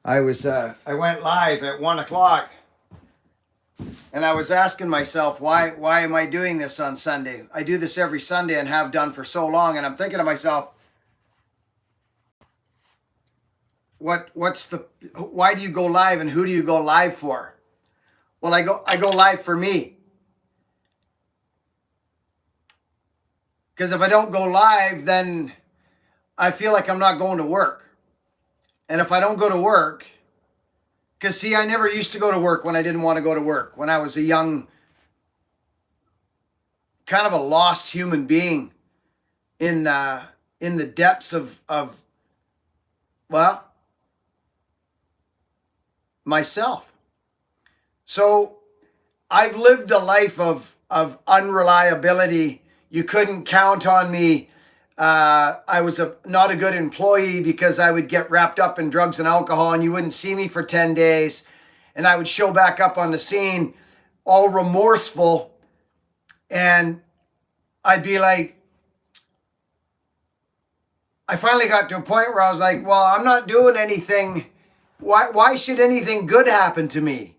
I went live at 1 o'clock, and I was asking myself, why am I doing this on Sunday? I do this every Sunday and have done for so long, and I'm thinking to myself, why do you go live, and who do you go live for? Well, I go live for me. Because if I don't go live, then I feel like I'm not going to work. And if I don't go to work, because see, I never used to go to work when I didn't want to go to work. When I was a young, kind of a lost human being in the depths of well, myself. So I've lived a life of unreliability. You couldn't count on me. I was not a good employee because I would get wrapped up in drugs and alcohol, and you wouldn't see me for 10 days. And I would show back up on the scene all remorseful. And I'd be like, I finally got to a point where I was like, well, I'm not doing anything. Why should anything good happen to me?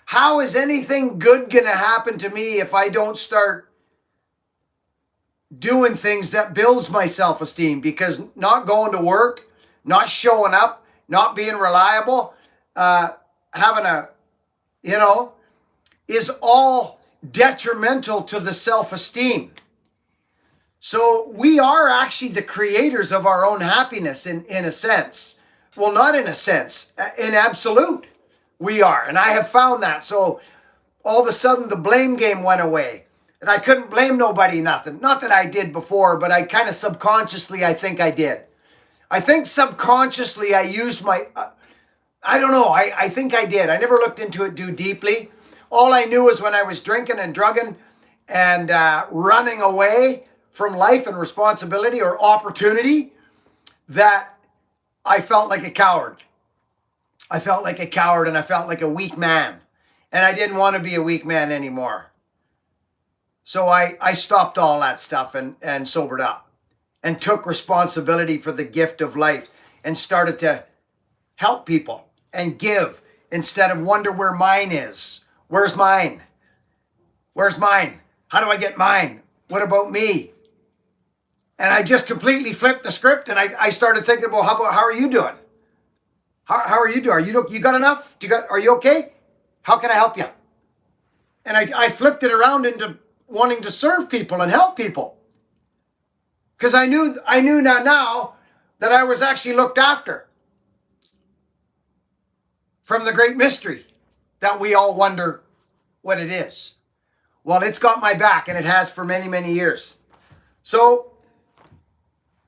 How is anything good going to happen to me if I don't start doing things that builds my self-esteem? Because not going to work, not showing up, not being reliable, having a, is all detrimental to the self-esteem. So we are actually the creators of our own happiness in a sense. Well, not in a sense, in absolute, we are. And I have found that. So all of a sudden the blame game went away. And I couldn't blame nobody, nothing. Not that I did before, but I kind of subconsciously, I think I did. I think subconsciously I used my, I don't know, I think I did. I never looked into it too deeply. All I knew was when I was drinking and drugging and running away from life and responsibility or opportunity, that I felt like a coward. I felt like a coward, and I felt like a weak man. And I didn't want to be a weak man anymore. So I stopped all that stuff and sobered up and took responsibility for the gift of life and started to help people and give instead of wonder where mine is. Where's mine? Where's mine? How do I get mine? What about me? And I just completely flipped the script, and I started thinking, well, how are you doing? How are you doing? You got enough? Are you okay? How can I help you? And I flipped it around into wanting to serve people and help people. Because I knew now that I was actually looked after from the great mystery that we all wonder what it is. Well, it's got my back, and it has for many, many years. So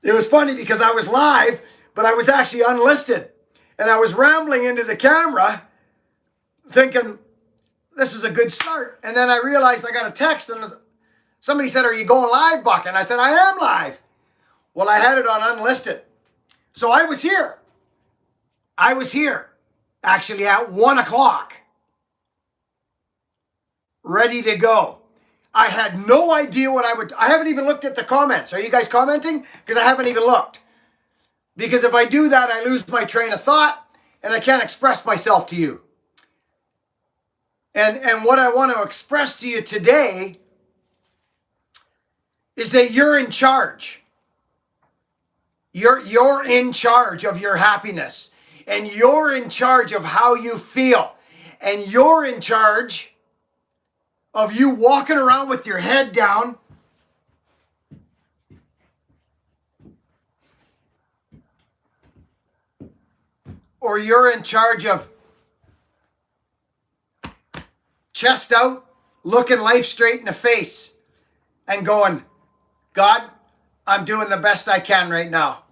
it was funny because I was live, but I was actually unlisted. And I was rambling into the camera thinking, this is a good start. And then I realized I got a text, and somebody said, are you going live, Buck? And I said, I am live. Well, I had it on unlisted. So I was here. I was here actually at 1 o'clock, ready to go. I had no idea what I haven't even looked at the comments. Are you guys commenting? Because I haven't even looked. Because if I do that, I lose my train of thought and I can't express myself to you. And what I want to express to you today is that you're in charge. You're in charge of your happiness. And you're in charge of how you feel. And you're in charge of you walking around with your head down, or you're in charge of chest out, looking life straight in the face and going, God, I'm doing the best I can right now.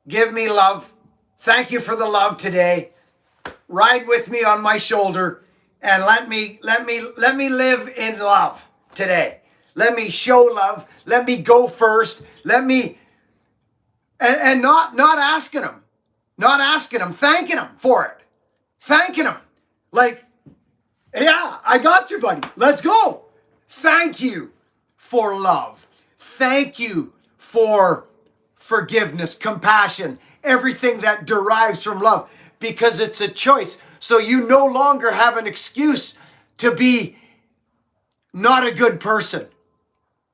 Give me love. Thank you for the love today. Ride with me on my shoulder. And let me live in love today. Let me show love. Let me go first. Let me, and not asking him, thanking him for it. Thanking him. Like, yeah, I got you, buddy. Let's go. Thank you for love. Thank you for forgiveness, compassion, everything that derives from love. because it's a choice. So you no longer have an excuse to be not a good person.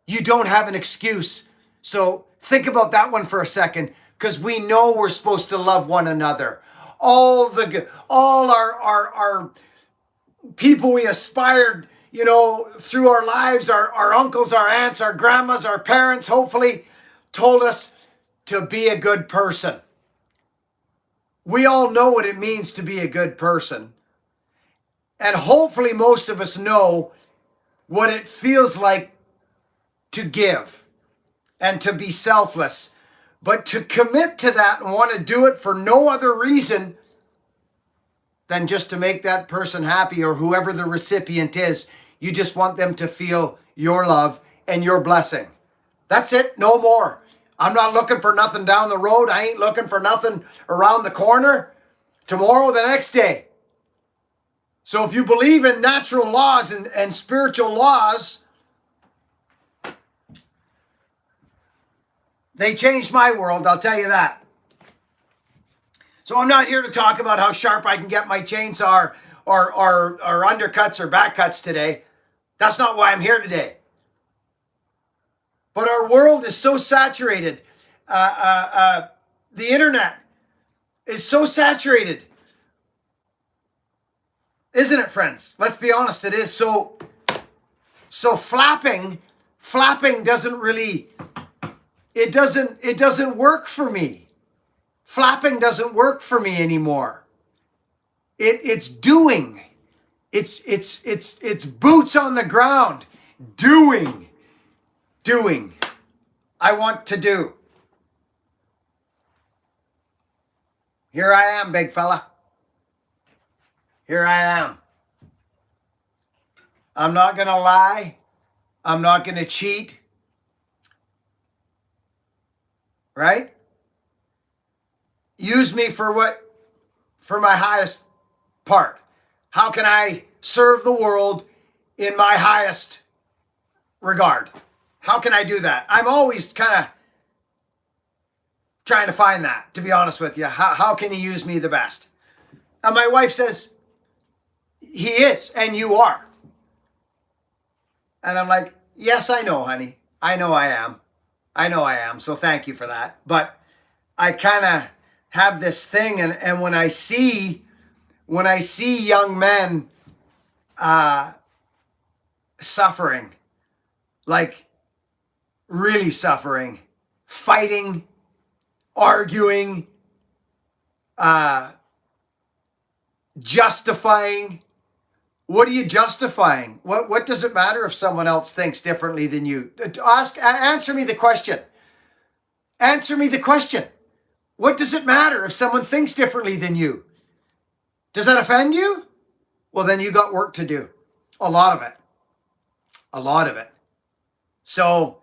You don't have an excuse. So think about that one for a second, because we know we're supposed to love one another. All our people we aspired, through our lives, our uncles, our aunts, our grandmas, our parents, hopefully, told us to be a good person. We all know what it means to be a good person. And hopefully most of us know what it feels like to give and to be selfless. But to commit to that and want to do it for no other reason than just to make that person happy, or whoever the recipient is, you just want them to feel your love and your blessing. That's it, no more. I'm not looking for nothing down the road. I ain't looking for nothing around the corner. Tomorrow, the next day. So if you believe in natural laws and spiritual laws, they changed my world, I'll tell you that. So I'm not here to talk about how sharp I can get my chainsaw or undercuts or backcuts today. That's not why I'm here today. But our world is so saturated. The internet is so saturated. Isn't it, friends? Let's be honest, it is. So flapping doesn't really, it doesn't work for me. Flapping doesn't work for me anymore. It's doing. It's boots on the ground. Doing. I want to do. Here I am, big fella. Here I am. I'm not going to lie. I'm not going to cheat. Right? Use me for my highest part. How can I serve the world in my highest regard? How can I do that? I'm always kind of trying to find that, to be honest with you. How can he use me the best? And my wife says, he is, and you are. And I'm like, yes, I know, honey. I know I am. So thank you for that. But I kind of have this thing, and when I see young men suffering, like really suffering, fighting, arguing, justifying. What are you justifying? What does it matter if someone else thinks differently than you? Answer me the question. Answer me the question. What does it matter if someone thinks differently than you? Does that offend you? Well, then you got work to do. A lot of it. A lot of it. So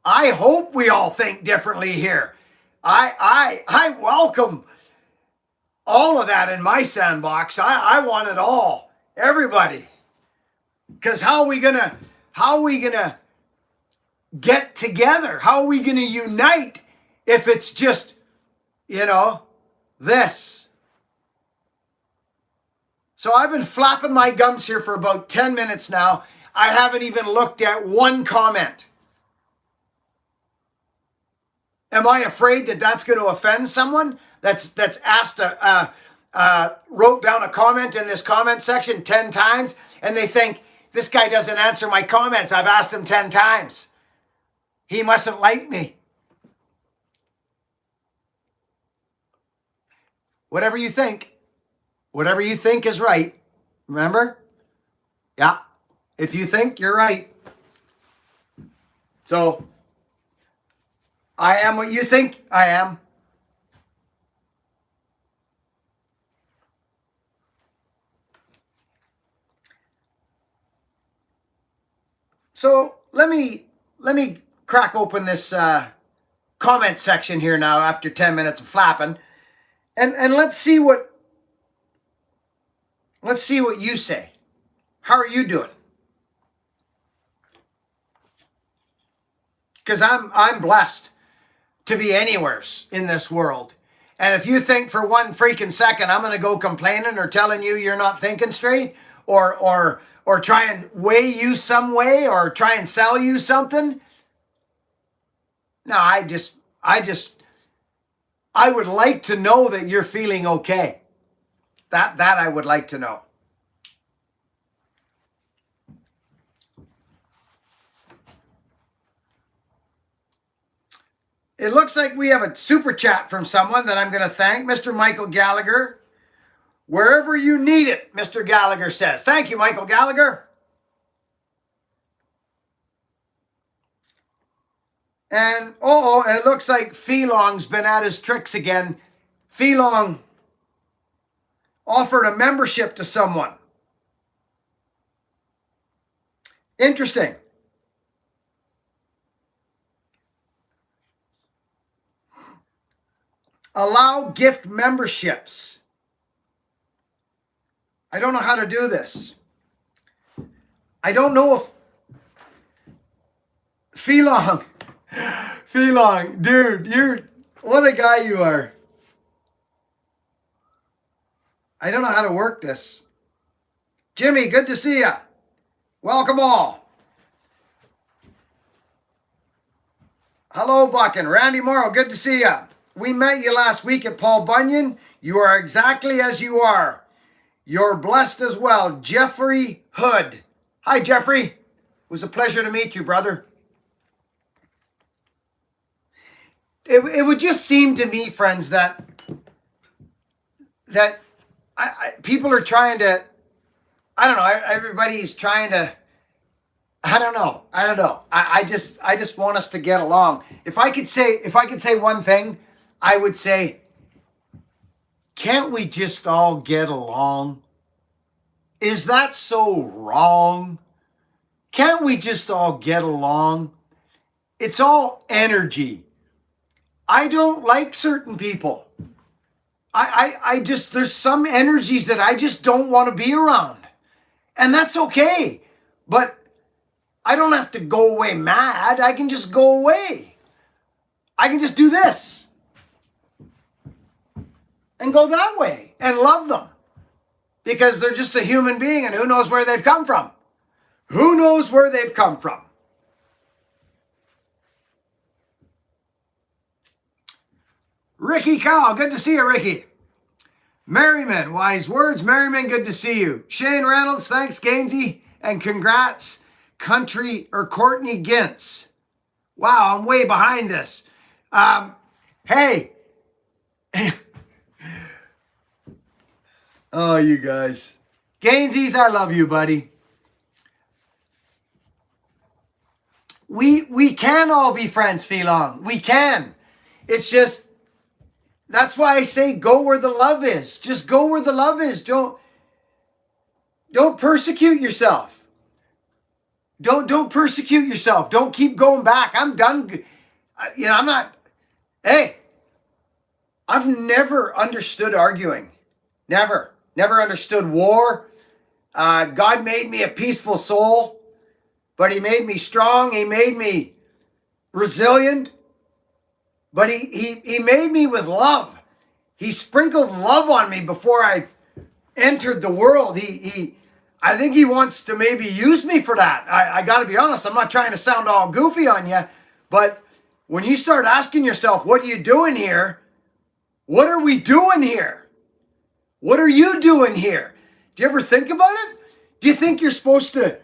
I hope we all think differently here. I welcome all of that in my sandbox. I want it all. Everybody. Because how are we gonna get together? How are we gonna unite if it's just, this? So I've been flapping my gums here for about 10 minutes now. I haven't even looked at one comment. Am I afraid that that's going to offend someone that's asked wrote down a comment in this comment section 10 times and they think, this guy doesn't answer my comments. I've asked him 10 times. He mustn't like me. Whatever you think is right. Remember? Yeah. If you think, you're right. So, I am what you think I am. So, let me crack open this comment section here now after 10 minutes of flapping. And let's see what you say. How are you doing? Because I'm blessed to be anywhere in this world. And if you think for one freaking second I'm going to go complaining or telling you you're not thinking straight, or try and weigh you some way, or try and sell you something, no, I would like to know that you're feeling okay. That I would like to know. It looks like we have a super chat from someone that I'm going to thank, Mr. Michael Gallagher. Wherever you need it, Mr. Gallagher says. Thank you, Michael Gallagher. And it looks like Feelong's been at his tricks again. Feelong offered a membership to someone. Interesting. Allow gift memberships. I don't know how to do this. I don't know if Feelong, dude, what a guy you are. I don't know how to work this. Jimmy, good to see you. Welcome all. Hello, Buckin. Randy Morrow, good to see you. We met you last week at Paul Bunyan. You are exactly as you are. You're blessed as well. Jeffrey Hood. Hi, Jeffrey. It was a pleasure to meet you, brother. It would just seem to me, friends, that people are trying to, I don't know, everybody's trying to, I don't know. I just want us to get along. If I could say one thing, I would say, can't we just all get along? Is that so wrong? Can't we just all get along? It's all energy. I don't like certain people. I just, there's some energies that I just don't want to be around. And that's okay. But I don't have to go away mad. I can just go away. I can just do this and go that way and love them because they're just a human being, and who knows where they've come from. Who knows where they've come from? Ricky Cow, good to see you, Ricky. Merriman, wise words. Merriman, good to see you. Shane Reynolds, thanks, Gainsey, and congrats, Courtney Gintz. Wow, I'm way behind this. Hey. Oh, you guys. Gainsies, I love you, buddy. We can all be friends, Feelong. We can. It's just, that's why I say go where the love is. Just go where the love is. Don't persecute yourself. Don't persecute yourself. Don't keep going back. I'm done. I'm not. Hey, I've never understood arguing. Never understood war. God made me a peaceful soul, but he made me strong. He made me resilient, but he made me with love. He sprinkled love on me before I entered the world. I think he wants to maybe use me for that. I got to be honest. I'm not trying to sound all goofy on you, but when you start asking yourself, what are you doing here? What are we doing here? What are you doing here? Do you ever think about it? Do you think you're supposed to?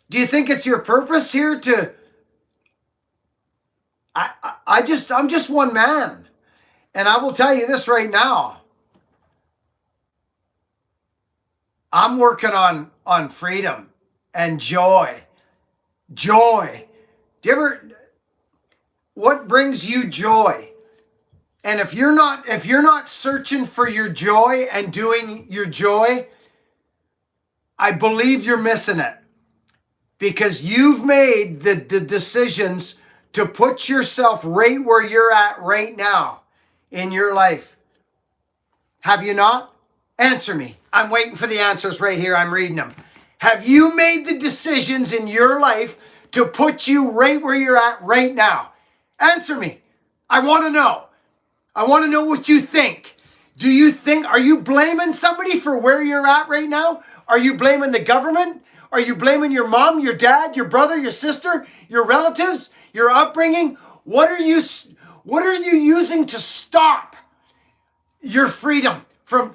Do you think it's your purpose here to? I'm just one man, and I will tell you this right now. I'm working on freedom and joy. Joy. What brings you joy? And if you're not searching for your joy and doing your joy, I believe you're missing it. Because you've made the decisions to put yourself right where you're at right now in your life. Have you not? Answer me. I'm waiting for the answers right here. I'm reading them. Have you made the decisions in your life to put you right where you're at right now? Answer me. I want to know. I want to know what you think. Are you blaming somebody for where you're at right now? Are you blaming the government? Are you blaming your mom, your dad, your brother, your sister, your relatives, your upbringing? What are you using to stop your freedom from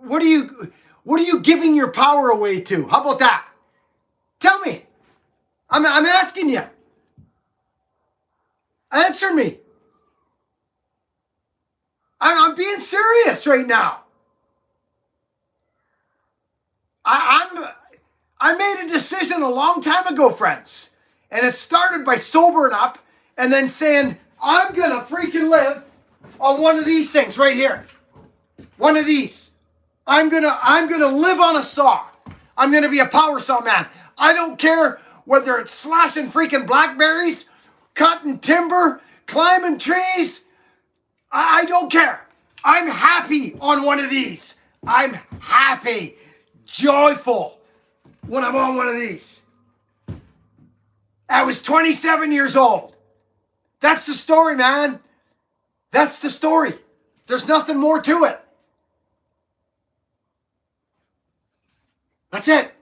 what are you giving your power away to? How about that? Tell me. I'm asking you. Answer me. I'm being serious right now. I made a decision a long time ago, friends. And it started by sobering up and then saying, I'm gonna freaking live on one of these things right here. One of these. I'm gonna live on a saw. I'm gonna be a power saw man. I don't care whether it's slashing freaking blackberries, cutting timber, climbing trees. I don't care. I'm happy on one of these. I'm happy, joyful when I'm on one of these. I was 27 years old. That's the story, man. That's the story. There's nothing more to it. That's it.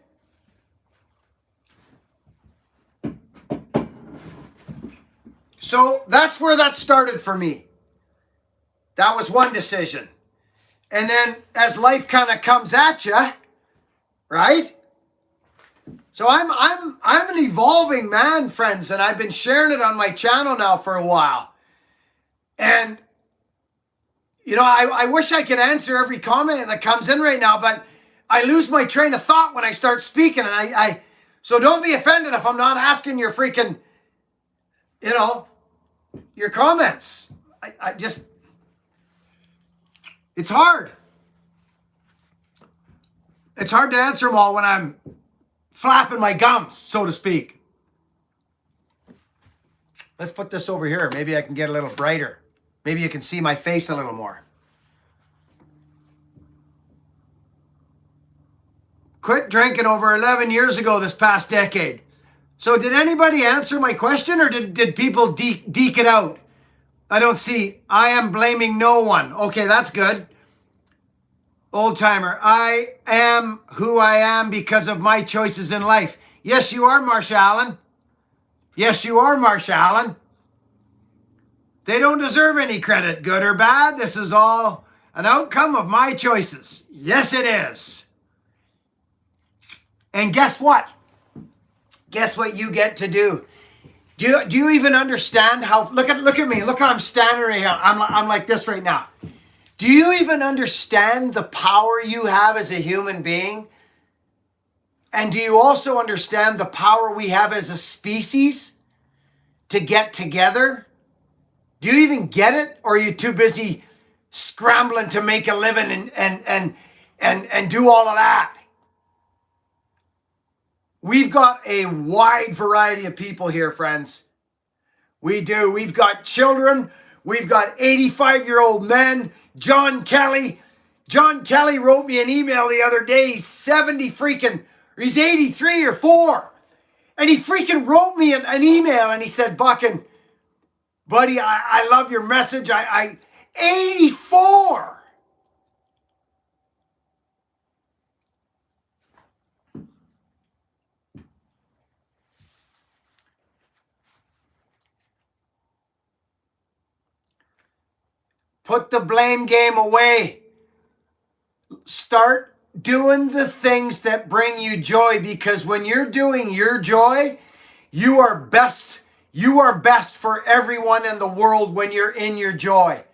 So that's where that started for me. That was one decision. And then as life kind of comes at you, right? So I'm an evolving man, friends, and I've been sharing it on my channel now for a while. And you know, I wish I could answer every comment that comes in right now, but I lose my train of thought when I start speaking. And so don't be offended if I'm not asking your freaking, you know, your comments. I just, it's hard. It's hard to answer them all when I'm flapping my gums, so to speak. Let's put this over here. Maybe I can get a little brighter. Maybe you can see my face a little more. Quit drinking over 11 years ago this past decade. So did anybody answer my question, or did people deke it out? I don't see. I am blaming no one. Okay, that's good. Old timer. I am who I am because of my choices in life. Yes, you are, Marsha Allen. Yes, you are, Marsha Allen. They don't deserve any credit, good or bad. This is all an outcome of my choices. Yes, it is. And guess what? Guess what you get to do? Do you even understand how? Look at me. Look how I'm standing right here. I'm like this right now. Do you even understand the power you have as a human being? And do you also understand the power we have as a species to get together? Do you even get it? Or are you too busy scrambling to make a living and do all of that? We've got a wide variety of people here, friends. We do. We've got children. We've got 85-year-old men. John Kelly. John Kelly wrote me an email the other day. He's 70 freaking, or he's 83 or 4. And he freaking wrote me an email and he said, Buckin, buddy, I love your message. 84. Put the blame game away. Start doing the things that bring you joy, because when you're doing your joy, you are best. You are best for everyone in the world when you're in your joy.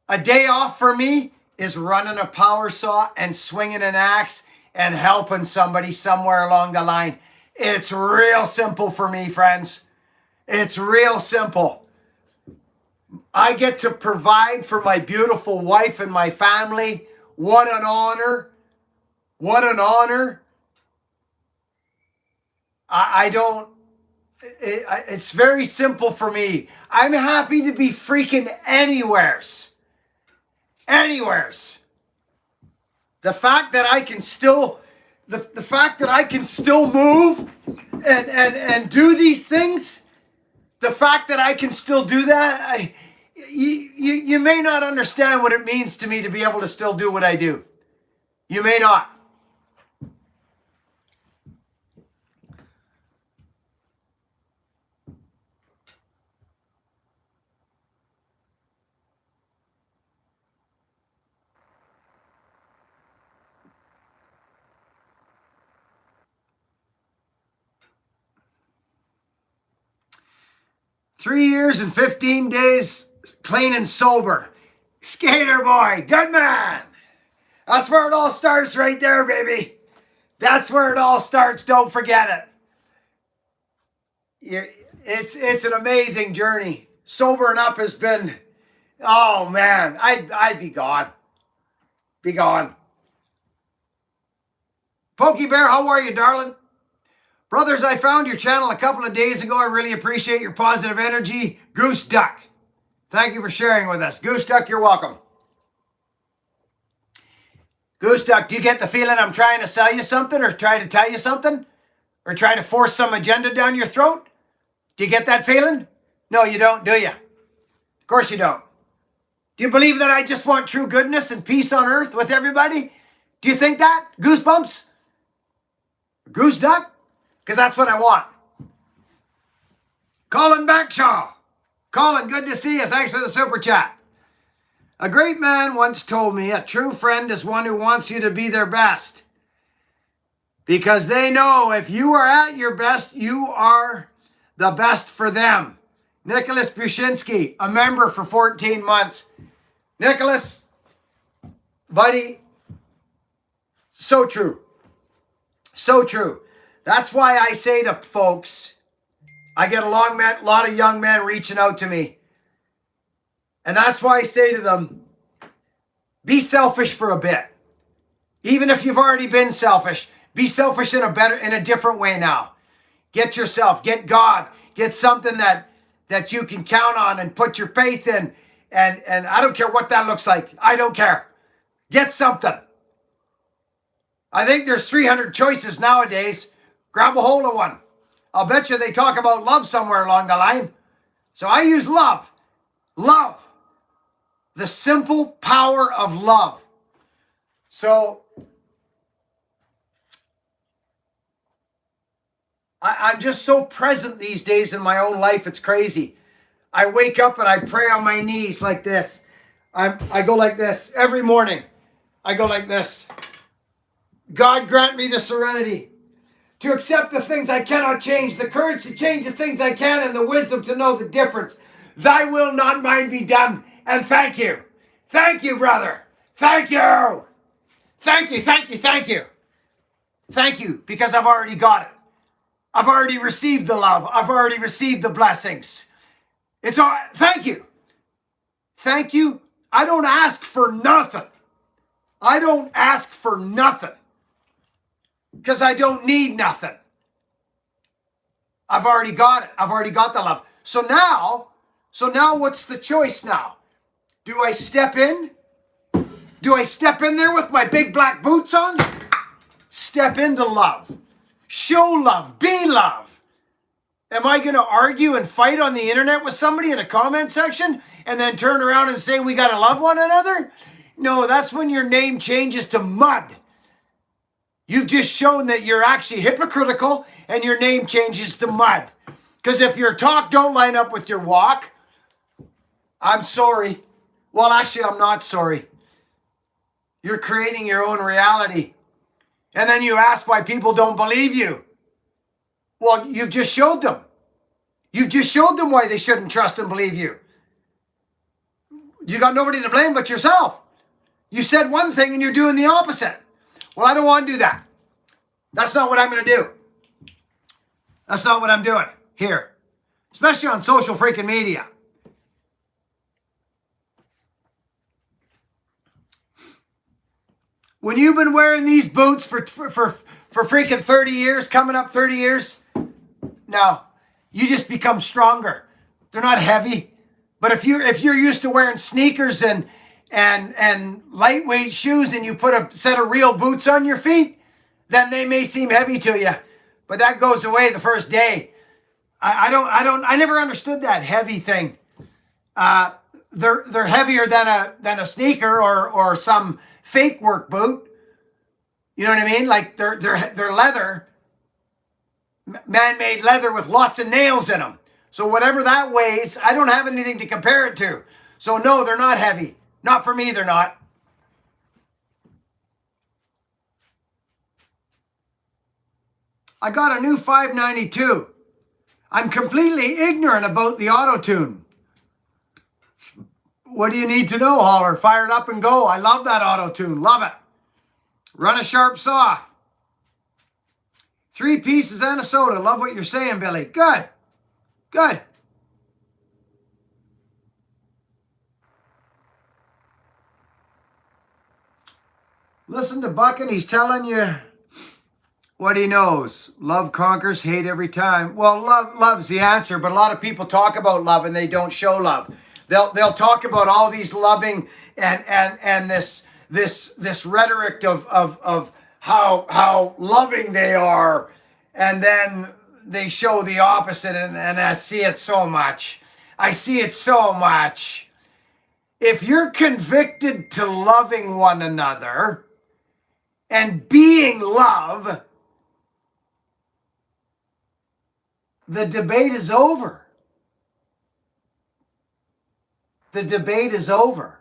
A day off for me is running a power saw and swinging an axe and helping somebody somewhere along the line. It's real simple for me, friends. It's real simple. I get to provide for my beautiful wife and my family. What an honor. What an honor. It's very simple for me. I'm happy to be freaking anywheres. Anywheres. The fact that I can still, the fact that I can still move and do these things, the fact that I can still do that, you may not understand what it means to me to be able to still do what I do. You may not. Three years and 15 days clean and sober. Skater boy, good man. That's where it all starts right there, baby. That's where it all starts. Don't forget it. It's an amazing journey. Sobering up has been, oh man, I'd be gone. Be gone. Pokey Bear, how are you, darling? Brothers, I found your channel a couple of days ago. I really appreciate your positive energy. Goose Duck, thank you for sharing with us. Goose Duck, you're welcome. Goose Duck, do you get the feeling I'm trying to sell you something or trying to tell you something? Or trying to force some agenda down your throat? Do you get that feeling? No, you don't, do you? Of course you don't. Do you believe that I just want true goodness and peace on earth with everybody? Do you think that? Goosebumps? Goose Duck? Because that's what I want. Colin Backshaw. Colin, good to see you. Thanks for the super chat. A great man once told me a true friend is one who wants you to be their best. Because they know if you are at your best, you are the best for them. Nicholas Bushinsky, a member for 14 months. Nicholas, buddy, so true. So true. That's why I say to folks, I get a lot of young men reaching out to me. And that's why I say to them, be selfish for a bit. Even if you've already been selfish, be selfish in a different way now. Get yourself, get God, get something that you can count on and put your faith in. And I don't care what that looks like. I don't care. Get something. I think there's 300 choices nowadays. Grab a hold of one. I'll bet you they talk about love somewhere along the line. So I use love. Love. The simple power of love. So I'm just so present these days in my own life. It's crazy. I wake up and I pray on my knees like this. I go like this every morning. I go like this. God grant me the serenity to accept the things I cannot change, the courage to change the things I can, and the wisdom to know the difference. Thy will, not mine, be done. And thank you. Thank you, brother. Thank you. Thank you, thank you, thank you. Thank you, because I've already got it. I've already received the love. I've already received the blessings. It's all, thank you. Thank you. I don't ask for nothing. I don't ask for nothing. Because I don't need nothing. I've already got it. I've already got the love. So now what's the choice now? Do I step in? Do I step in there with my big black boots on? Step into love. Show love. Be love. Am I going to argue and fight on the internet with somebody in a comment section and then turn around and say we got to love one another? No, that's when your name changes to mud. You've just shown that you're actually hypocritical and your name changes to mud. Because if your talk don't line up with your walk, I'm sorry. Well, actually, I'm not sorry. You're creating your own reality. And then you ask why people don't believe you. Well, you've just showed them. You've just showed them why they shouldn't trust and believe you. You got nobody to blame but yourself. You said one thing and you're doing the opposite. Well, I don't want to do that. That's not what I'm going to do. That's not what I'm doing here. Especially on social freaking media. When you've been wearing these boots for freaking 30 years, coming up 30 years, now you just become stronger. They're not heavy. But if you're used to wearing sneakers and lightweight shoes and you put a set of real boots on your feet, then they may seem heavy to you. But that goes away the first day. I never understood that heavy thing. they're heavier than a sneaker or some fake work boot. You know what I mean? Like they're leather, man-made leather with lots of nails in them. So whatever that weighs, I don't have anything to compare it to. So no, they're not heavy. Not for me, they're not. I got a new 592. I'm completely ignorant about the auto-tune. What do you need to know, Holler? Fire it up and go. I love that auto-tune. Love it. Run a sharp saw. 3 pieces and a soda. Love what you're saying, Billy. Good. Good. Listen to Buckin. He's telling you what he knows. Love conquers, hate every time. Well, love's the answer, but a lot of people talk about love and they don't show love. They'll talk about all these loving and this rhetoric of how loving they are, and then they show the opposite, and I see it so much. I see it so much. If you're convicted to loving one another and being love, the debate is over. The debate is over.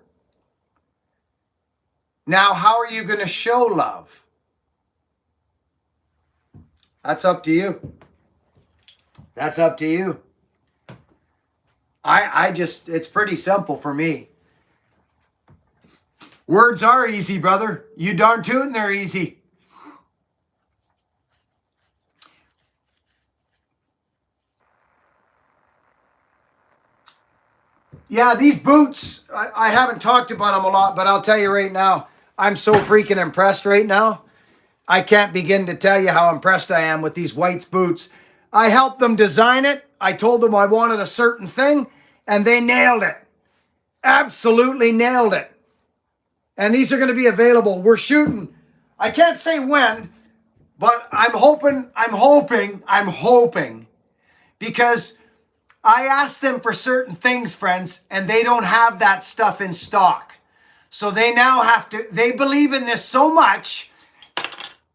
Now, how are you going to show love? That's up to you. That's up to you. It's pretty simple for me. Words are easy, brother. You darn tootin' they're easy. Yeah, these boots, I haven't talked about them a lot, but I'll tell you right now, I'm so freaking impressed right now. I can't begin to tell you how impressed I am with these Whites boots. I helped them design it. I told them I wanted a certain thing, and they nailed it. Absolutely nailed it. And these are going to be available. We're shooting. I can't say when, but I'm hoping, because I asked them for certain things, friends, and they don't have that stuff in stock. So they now have to, they believe in this so much.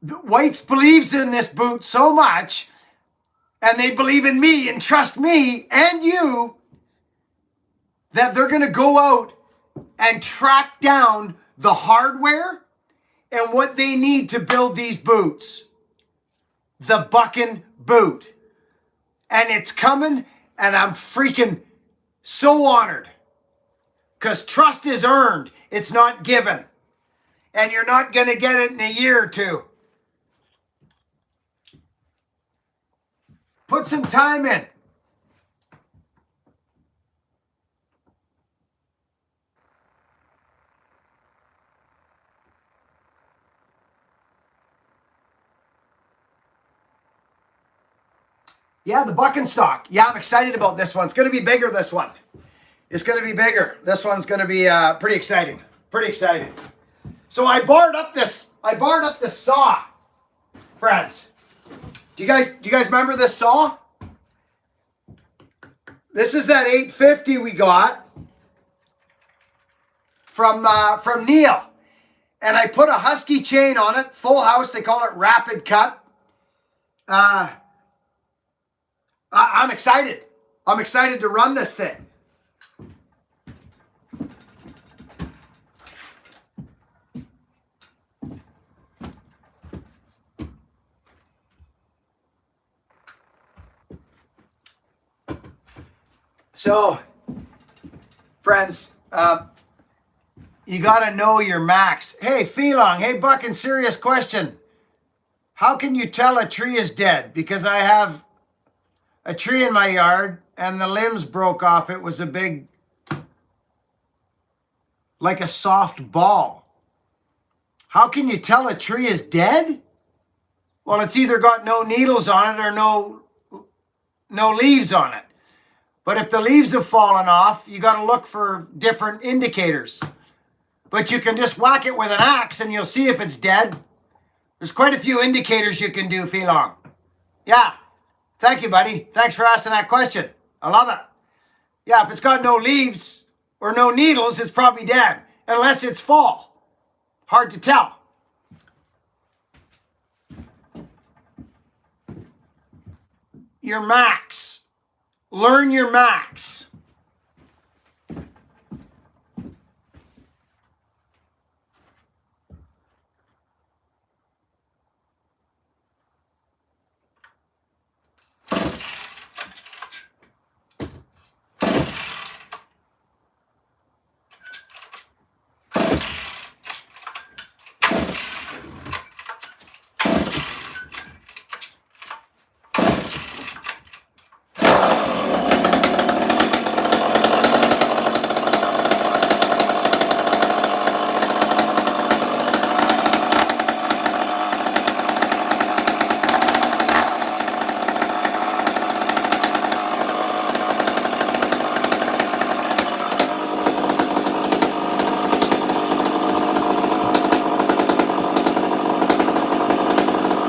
Whites believes in this boot so much, and they believe in me and trust me and you, that they're going to go out and track down the hardware and what they need to build these boots. The Buckin boot. And it's coming, and I'm freaking so honored. Because trust is earned. It's not given. And you're not going to get it in a year or two. Put some time in. Yeah, the Buckin stock. Yeah, I'm excited about this one. It's going to be bigger, this one. It's going to be bigger. This one's going to be pretty exciting. Pretty exciting. So I barred up this saw, friends. Do you guys remember this saw? This is that 850 we got from Neil. And I put a Husky chain on it, full house. They call it rapid cut. I'm excited. I'm excited to run this thing. So, friends, you got to know your max. Hey, Felong. Hey, Buckin, serious question. How can you tell a tree is dead? Because I have a tree in my yard and the limbs broke off. It was a big, like a soft ball. How can you tell a tree is dead? Well, it's either got no needles on it or no leaves on it. But if the leaves have fallen off, you got to look for different indicators. But you can just whack it with an axe and you'll see if it's dead. There's quite a few indicators you can do, Felong. Yeah. Thank you, buddy. Thanks for asking that question. I love it. Yeah, if it's got no leaves, or no needles, it's probably dead. Unless it's fall. Hard to tell. Your max. Learn your max.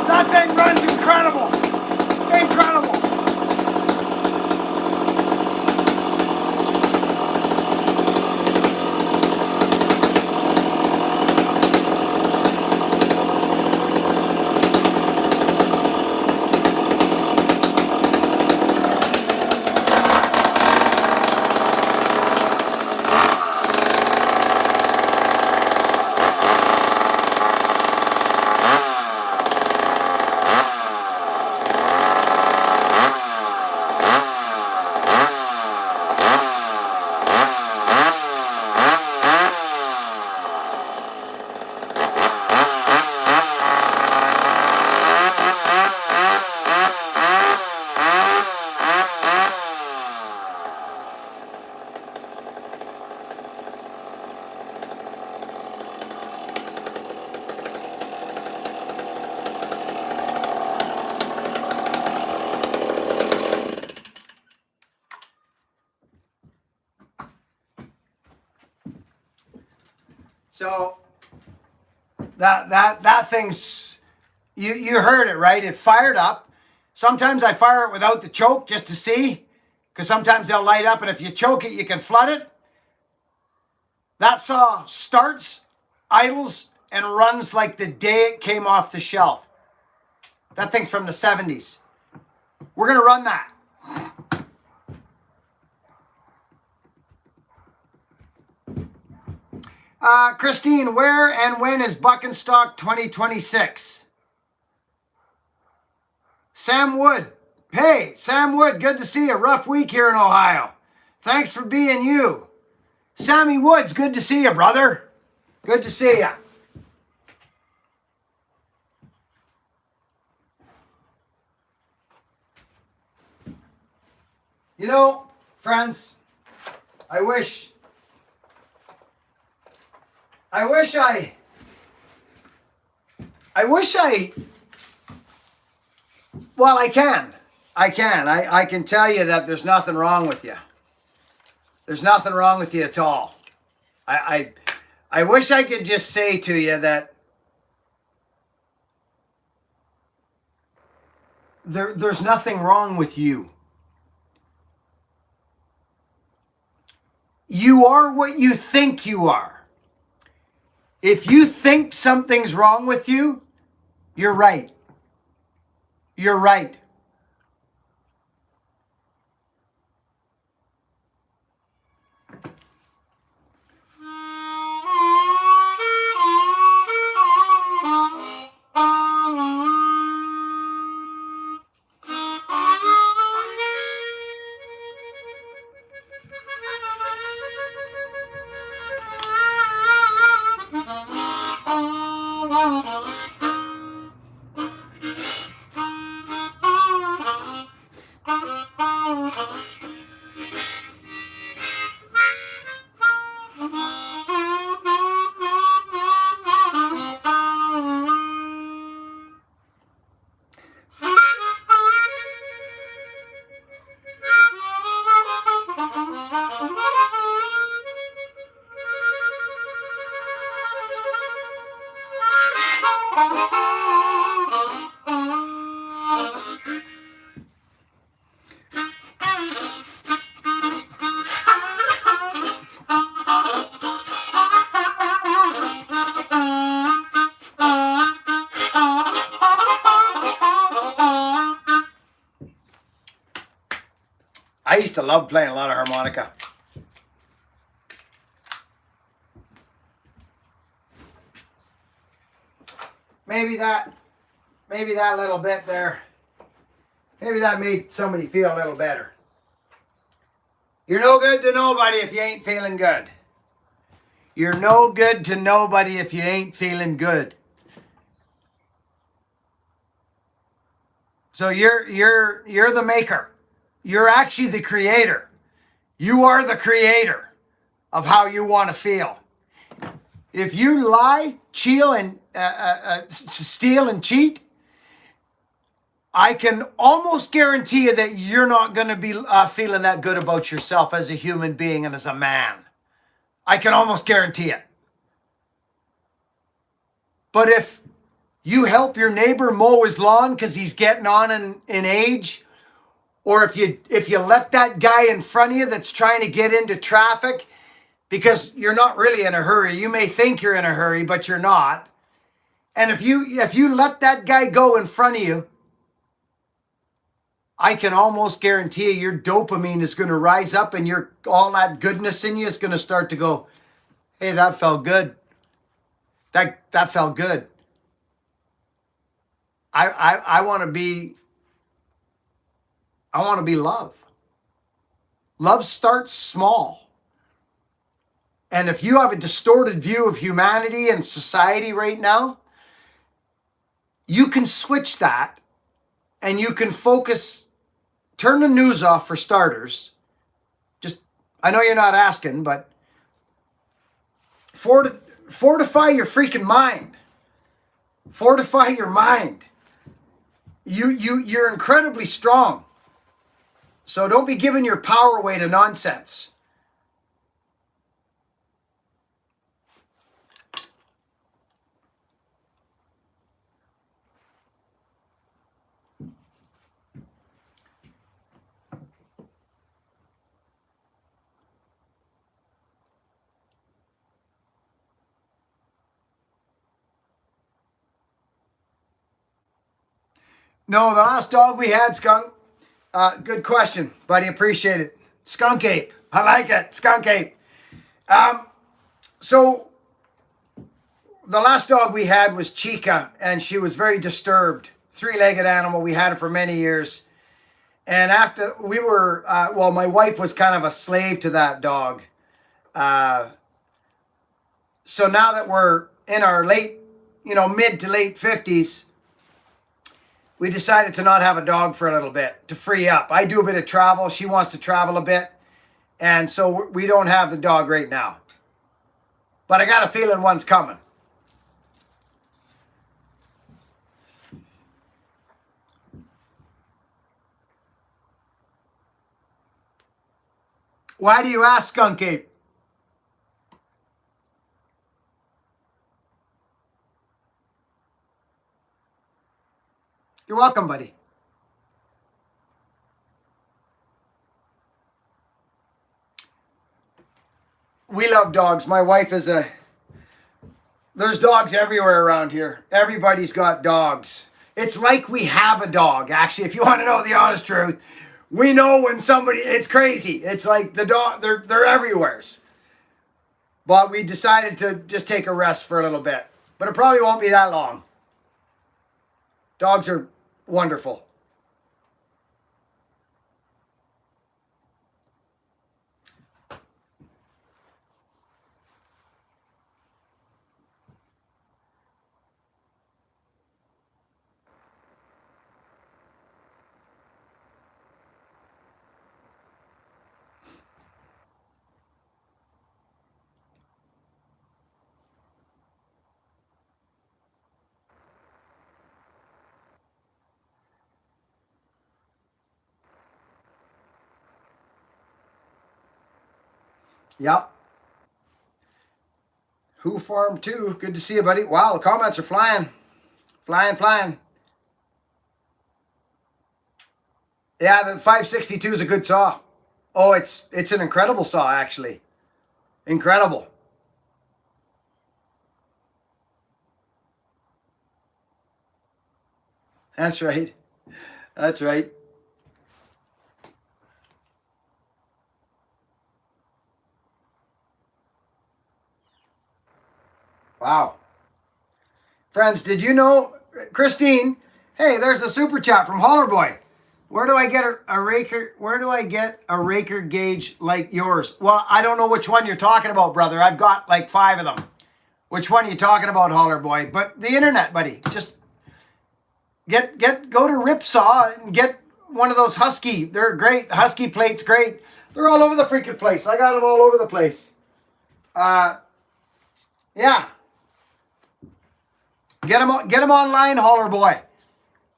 That thing runs incredible. Incredible. So that thing's, you heard it, right? It fired up. Sometimes I fire it without the choke just to see, because sometimes they'll light up, and if you choke it, you can flood it. That saw starts, idles, and runs like the day it came off the shelf. That thing's from the 70s. We're going to run that. Christine, where and when is Buckin Stock 2026? Sam Wood. Hey, Sam Wood, good to see you. Rough week here in Ohio. Thanks for being you. Sammy Woods, good to see you, brother. Good to see you. You know, friends, I wish well, I can. I can tell you that there's nothing wrong with you. There's nothing wrong with you at all. I wish I could just say to you that there's nothing wrong with you. You are what you think you are. If you think something's wrong with you, you're right. You're right. used to love playing a lot of harmonica. Maybe that little bit there, maybe that made somebody feel a little better. You're no good to nobody if you ain't feeling good. You're no good to nobody if you ain't feeling good. So you're the maker. You're actually the creator. You are the creator of how you want to feel. If you lie, steal, and cheat, I can almost guarantee you that you're not going to be feeling that good about yourself as a human being and as a man. I can almost guarantee it. But if you help your neighbor mow his lawn because he's getting on in age, or if you let that guy in front of you that's trying to get into traffic because you're not really in a hurry. You may think you're in a hurry, but you're not. And if you let that guy go in front of you, I can almost guarantee you your dopamine is going to rise up and all that goodness in you is going to start to go, hey, that felt good. That felt good. I want to be love. Love starts small. And if you have a distorted view of humanity and society right now, you can switch that and you can focus, turn the news off for starters. Just, I know you're not asking, but fortify your freaking mind. Fortify your mind. You're incredibly strong. So don't be giving your power away to nonsense. No, the last dog we had, Skunk. Good question, buddy. Appreciate it. Skunk ape. I like it. Skunk ape. So the last dog we had was Chica, and she was very disturbed. Three-legged animal. We had her for many years. And after we were, my wife was kind of a slave to that dog. So now that we're in our mid to late 50s, we decided to not have a dog for a little bit, to free up. I do a bit of travel. She wants to travel a bit. And so we don't have the dog right now. But I got a feeling one's coming. Why do you ask, Skunk Ape? You're welcome, buddy. We love dogs. My wife is there's dogs everywhere around here. Everybody's got dogs. It's like we have a dog, actually, if you want to know the honest truth. We know when it's crazy. It's like the dog, they're everywhere. But we decided to just take a rest for a little bit. But it probably won't be that long. Dogs are wonderful. Yep. Who Farm 2? Good to see you, buddy. Wow, the comments are flying. Flying. Yeah, the 562 is a good saw. Oh, it's an incredible saw, actually. Incredible. That's right. That's right. Wow. Friends, did you know, Christine, hey, there's a super chat from Hollerboy. Where do I get a raker? Where do I get a raker gauge like yours? Well, I don't know which one you're talking about, brother. I've got like 5 of them. Which one are you talking about, Hollerboy? But the internet, buddy. Just go to Ripsaw and get one of those Husky. They're great. The Husky plate's great. They're all over the freaking place. I got them all over the place. Yeah. Get them online, Hollerboy.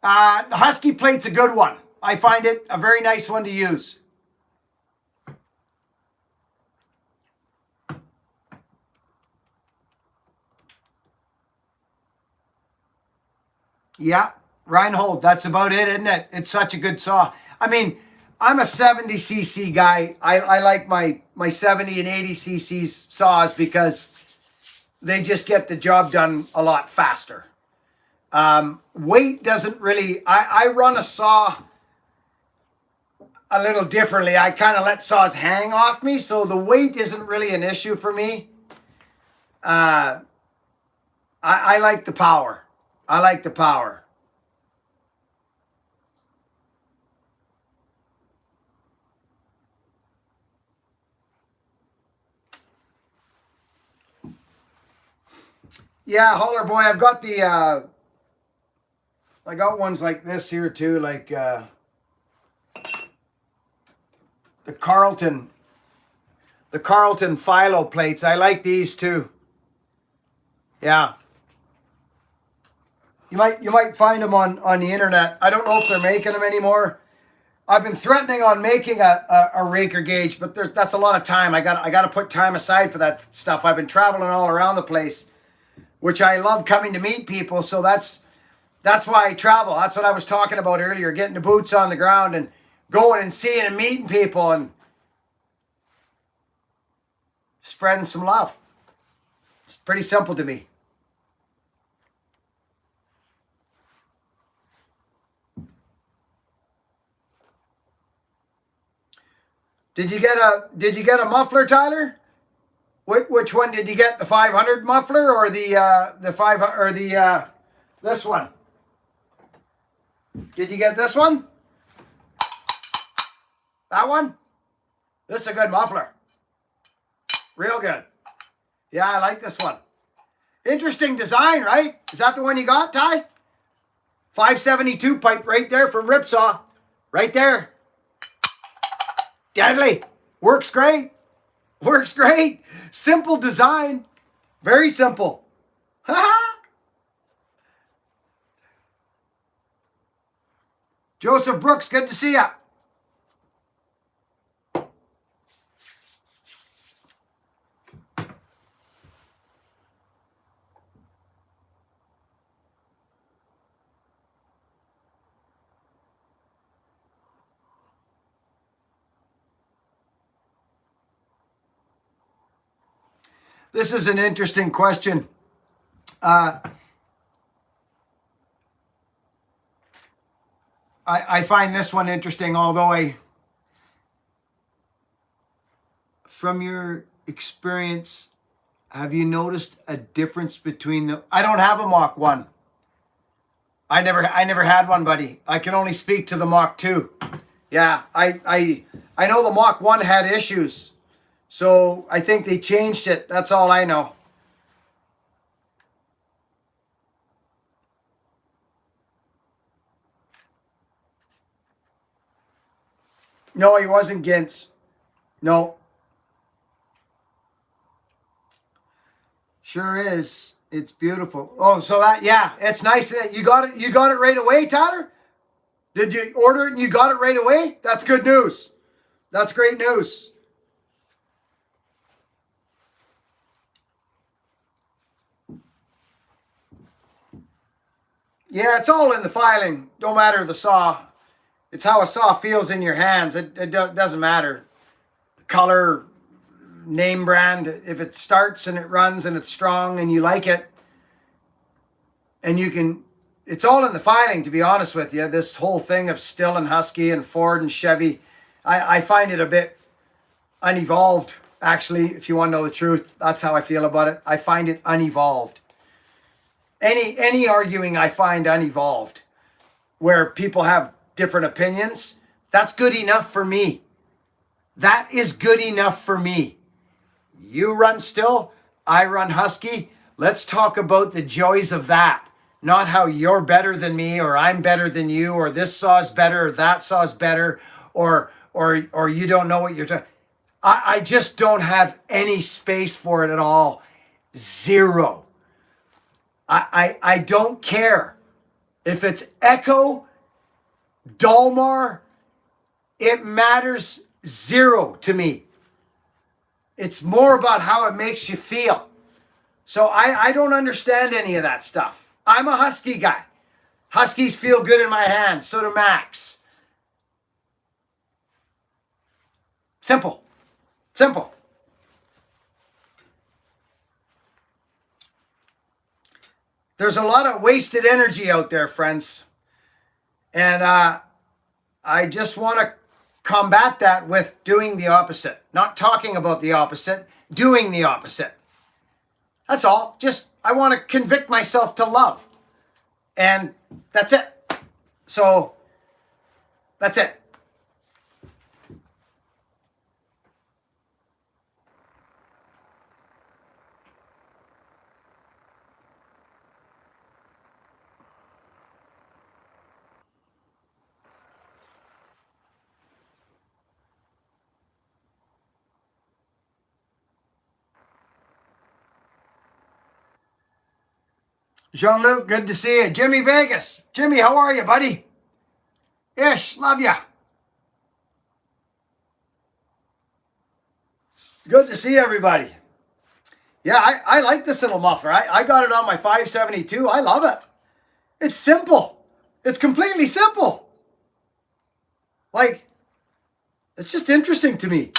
The Husky plate's a good one. I find it a very nice one to use. Yeah, Reinhold, that's about it, isn't it? It's such a good saw. I mean, I'm a 70cc guy. I like my 70 and 80cc saws because they just get the job done a lot faster. Weight doesn't really... I run a saw a little differently. I kind of let saws hang off me, so the weight isn't really an issue for me. I like the power. I like the power. Yeah, Hollerboy, I've got the I got ones like this here too, like the Carlton Philo plates. I like these too. Yeah. You might find them on the internet. I don't know if they're making them anymore. I've been threatening on making a raker gauge, but that's a lot of time. I got to put time aside for that stuff. I've been traveling all around the place, which I love coming to meet people. So that's why I travel. That's what I was talking about earlier, getting the boots on the ground and going and seeing and meeting people and spreading some love. It's pretty simple to me. Did you get a muffler, Tyler? Which one did you get? The 500 muffler or the 5 or the this one? Did you get this one? That one? This is a good muffler. Real good. Yeah, I like this one. Interesting design, right? Is that the one you got, Ty? 572 pipe right there from Ripsaw. Right there. Deadly. Works great. Works great. Simple design. Very simple. Joseph Brooks, good to see ya. This is an interesting question. I find this one interesting, although from your experience, have you noticed a difference between the... I don't have a Mach 1. I never had one, buddy. I can only speak to the Mach 2. Yeah, I know the Mach 1 had issues. So I think they changed it. That's all I know. No, he wasn't Gintz. No. Sure is. It's beautiful. Oh, so that, yeah, it's nice that you got it right away, Tyler? Did you order it and you got it right away? That's good news. That's great news. Yeah, it's all in the filing. Don't matter the saw. It's how a saw feels in your hands. It doesn't matter. Color, name brand. If it starts and it runs and it's strong and you like it, and you can... It's all in the filing, to be honest with you. This whole thing of Stihl and Husky and Ford and Chevy, I find it a bit unevolved. Actually, if you want to know the truth, that's how I feel about it. I find it unevolved. Any arguing I find unevolved, where people have different opinions, that's good enough for me. That is good enough for me. You run still, I run husky. Let's talk about the joys of that. Not how you're better than me, or I'm better than you, or this saw's better, or that saw's better, or you don't know what you're doing. I just don't have any space for it at all. Zero. I don't care. If it's Echo, Dalmar, it matters zero to me. It's more about how it makes you feel. So I don't understand any of that stuff. I'm a husky guy. Huskies feel good in my hands. So do Max. Simple. Simple. There's a lot of wasted energy out there, friends. And I just want to combat that with doing the opposite. Not talking about the opposite, doing the opposite. That's all. Just, I want to convict myself to love. And that's it. So, that's it. Jean-Luc, good to see you. Jimmy Vegas. Jimmy, how are you, buddy? Ish, love ya. Good to see everybody. Yeah, I like this little muffler. I got it on my 572. I love it. It's simple. It's completely simple. Like, it's just interesting to me.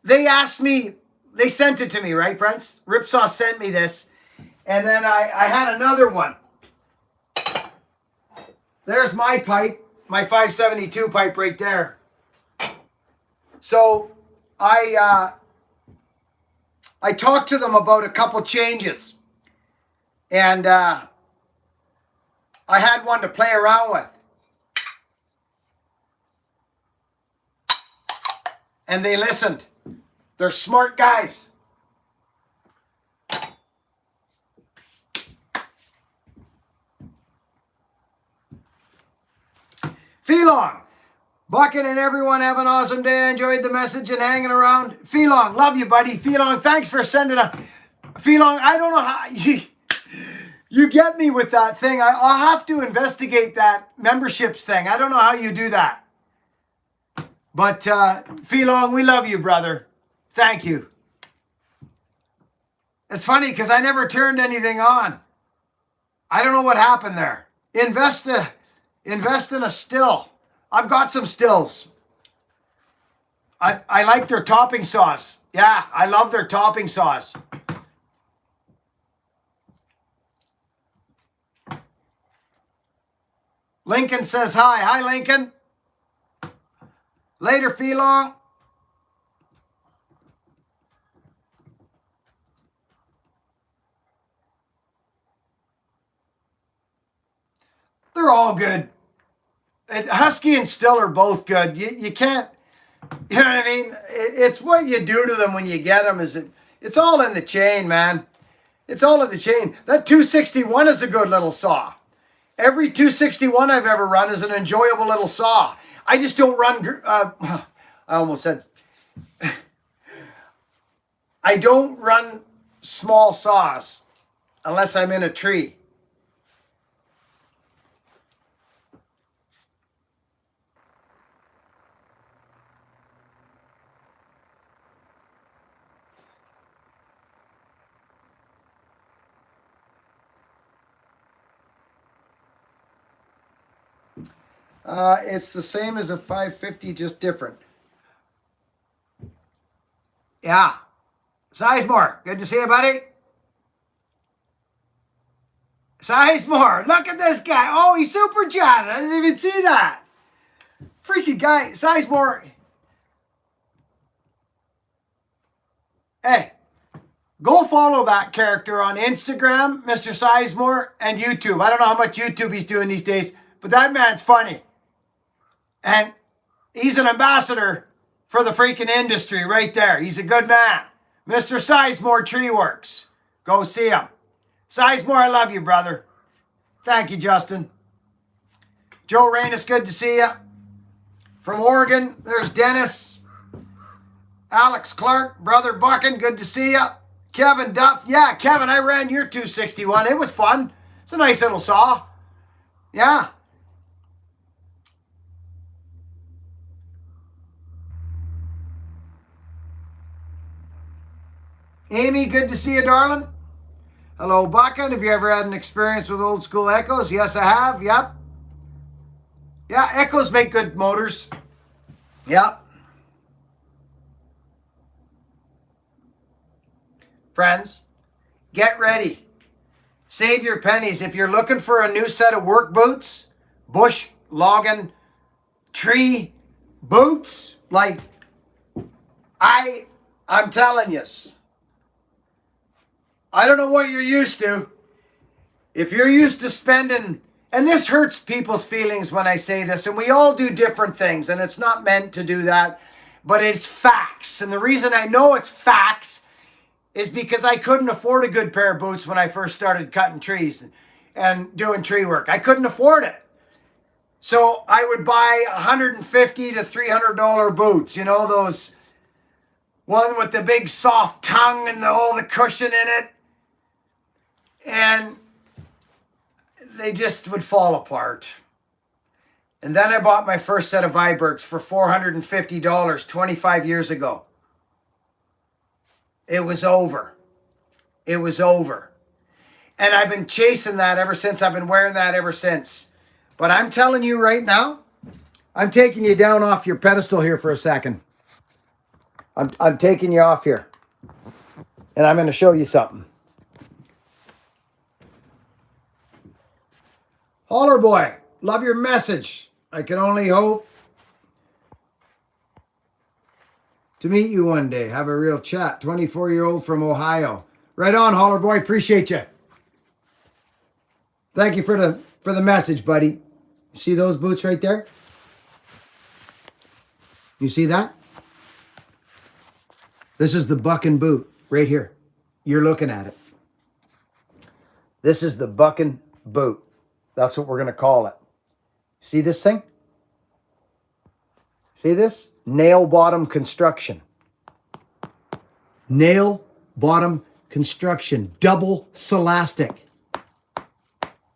They asked me, they sent it to me, right, friends? Ripsaw sent me this. And then I had another one. There's my pipe, my 572 pipe right there. So I talked to them about a couple changes. And I had one to play around with. And they listened. They're smart guys. Felong, Buckin and everyone have an awesome day. I enjoyed the message and hanging around. Felong, love you, buddy. Felong, thanks for sending a... Felong, I don't know how... You get me with that thing. I'll have to investigate that memberships thing. I don't know how you do that. But, Felong, we love you, brother. Thank you. It's funny because I never turned anything on. I don't know what happened there. Invest in a still. I've got some stills. I like their topping sauce. Yeah, I love their topping sauce. Lincoln says hi. Hi, Lincoln. Later, Felong. They're all good. Husky and still are both good. You can't, you know what I mean? It's what you do to them when you get them. It's all in the chain, man. It's all in the chain. That 261 is a good little saw. Every 261 I've ever run is an enjoyable little saw. I just don't run, I almost said, I don't run small saws unless I'm in a tree. It's the same as a 550, just different. Yeah. Sizemore, good to see you, buddy. Sizemore, look at this guy. Oh, he's super chatted. I didn't even see that. Freaky guy. Sizemore. Hey, go follow that character on Instagram, Mr. Sizemore, and YouTube. I don't know how much YouTube he's doing these days, but that man's funny. And he's an ambassador for the freaking industry right there. He's a good man. Mr. Sizemore Tree Works. Go see him. Sizemore, I love you, brother. Thank you, Justin. Joe Rain, it's good to see you. From Oregon, there's Dennis. Alex Clark, brother Buckin, good to see you. Kevin Duff. Yeah, Kevin, I ran your 261. It was fun. It's a nice little saw. Yeah. Amy, good to see you, darling. Hello, Buckin. Have you ever had an experience with old school Echoes? Yes, I have. Yep. Yeah, Echoes make good motors. Yep. Friends, get ready. Save your pennies. If you're looking for a new set of work boots, bush, logging, tree boots, like I'm telling you, I don't know what you're used to. If you're used to spending, and this hurts people's feelings when I say this, and we all do different things, and it's not meant to do that, but it's facts. And the reason I know it's facts is because I couldn't afford a good pair of boots when I first started cutting trees and doing tree work. I couldn't afford it. So I would buy $150 to $300 boots, you know, those one with the big soft tongue and all the cushion in it. And they just would fall apart. And then I bought my first set of Vibergs for $450 25 years ago. It was over. It was over. And I've been chasing that ever since. I've been wearing that ever since. But I'm telling you right now, I'm taking you down off your pedestal here for a second. I'm taking you off here. And I'm going to show you something. Holler boy, love your message. I can only hope to meet you one day. Have a real chat. 24-year-old from Ohio. Right on, Holler boy. Appreciate you. Thank you for the message, buddy. See those boots right there? You see that? This is the Buckin boot right here. You're looking at it. This is the Buckin boot. That's what we're going to call it. See this thing? See this? Nail bottom construction. Nail bottom construction. Double celastic.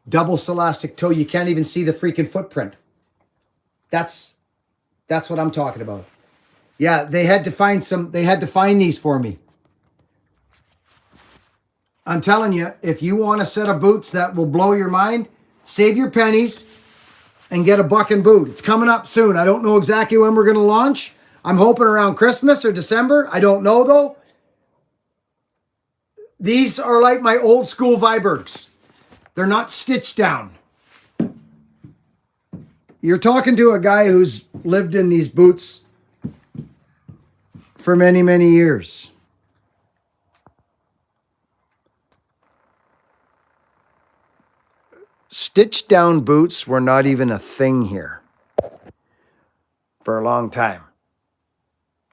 Double celastic toe. You can't even see the freaking footprint. That's what I'm talking about. Yeah, they had to find these for me. I'm telling you, if you want a set of boots that will blow your mind, save your pennies and get a Buckin boot. It's coming up soon. I don't know exactly when we're going to launch. I'm hoping around Christmas or December. I don't know though. These are like my old school Vibergs. They're not stitched down. You're talking to a guy who's lived in these boots for many, many years. Stitched down boots were not even a thing here for a long time.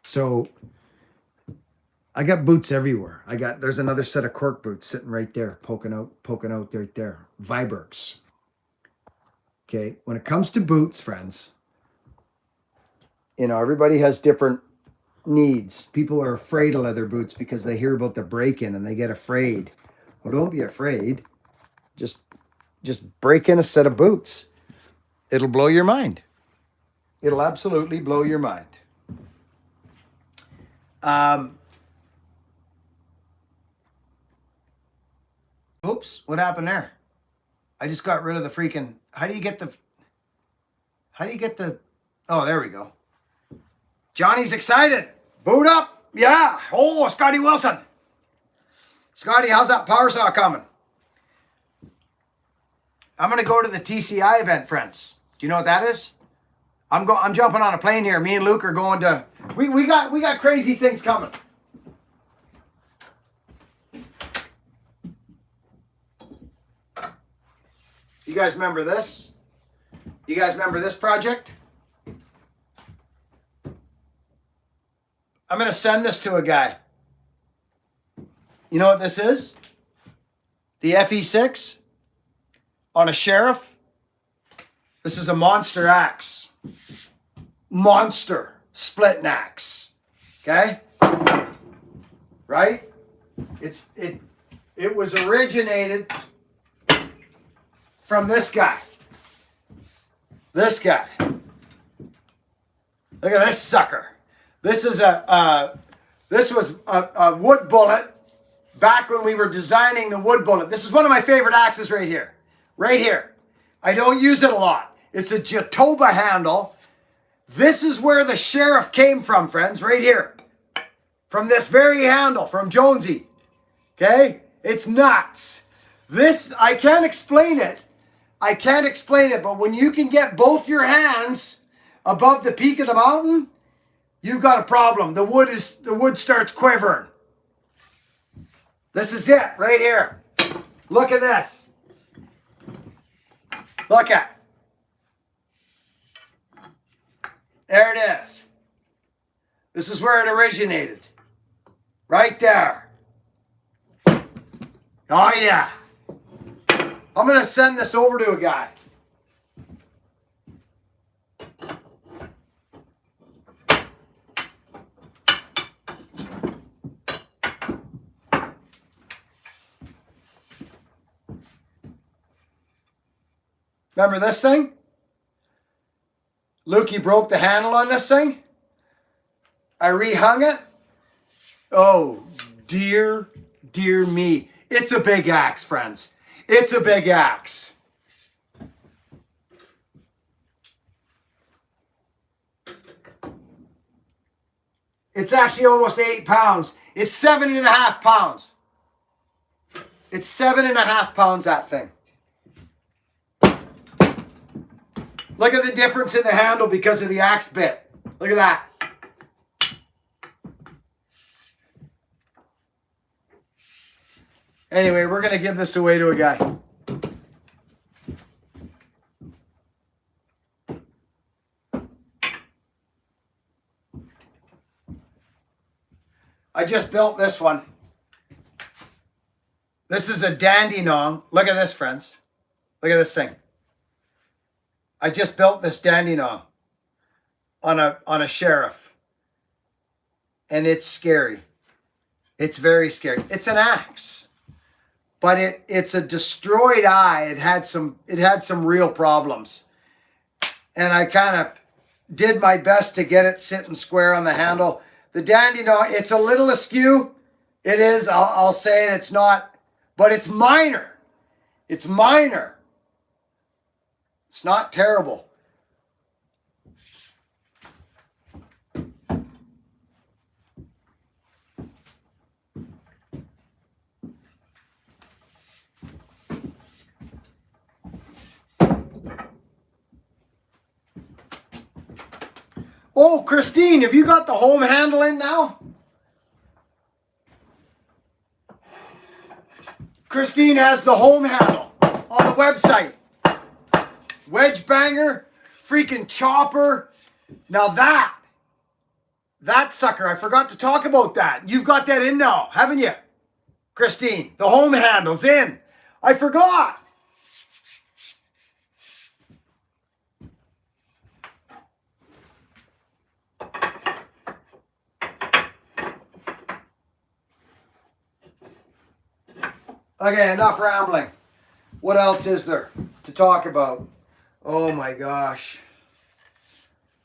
So I got boots everywhere. There's another set of cork boots sitting right there, poking out right there. Vibergs. Okay, when it comes to boots, friends, you know, everybody has different needs. People are afraid of leather boots because they hear about the break-in and they get afraid. Well, don't be afraid. Just break in a set of boots. It'll blow your mind. It'll absolutely blow your mind. Oops, what happened there? I just got rid of the freaking... How do you get the... Oh, there we go. Johnny's excited. Boot up. Yeah. Oh, Scotty Wilson. Scotty, how's that power saw coming? I'm going to go to the TCI event, friends. Do you know what that is? I'm jumping on a plane here. Me and Luke are going to... We got crazy things coming. You guys remember this? You guys remember this project? I'm going to send this to a guy. You know what this is? The FE6 on a Sheriff. This is a monster axe. Monster splitting axe. Okay? Right? It was originated from this guy. This guy. Look at this sucker. This is this was a wood bullet back when we were designing the wood bullet. This is one of my favorite axes right here. Right here. I don't use it a lot. It's a Jatoba handle. This is where the Sheriff came from, friends. Right here. From this very handle, from Jonesy. Okay? It's nuts. This, I can't explain it. I can't explain it, but when you can get both your hands above the peak of the mountain, you've got a problem. The wood starts quivering. This is it right here. Look at this. Look at. There it is. This is where it originated. Right there. Oh yeah. I'm going to send this over to a guy. Remember this thing? Lukey broke the handle on this thing. I rehung it. Oh, dear me. It's a big axe, friends. It's a big axe. It's actually almost 8 pounds. It's 7.5 pounds. It's 7.5 pounds, that thing. Look at the difference in the handle because of the axe bit. Look at that. Anyway, we're going to give this away to a guy. I just built this one. This is a Dandenong. Look at this, friends. Look at this thing. I just built this Dandenong on a Sheriff. And it's scary. It's very scary. It's an axe. But it's a destroyed eye. It had some real problems. And I kind of did my best to get it sitting square on the handle. The Dandenong, it's a little askew. It is, I'll say it, it's not, but it's minor. It's minor. It's not terrible. Oh, Christine, have you got the home handle in now? Christine has the home handle on the website. Wedge banger, freaking chopper. Now that sucker, I forgot to talk about that. You've got that in now, haven't you, Christine? The home handle's in. I forgot. Okay, enough rambling. What else is there to talk about? Oh my gosh.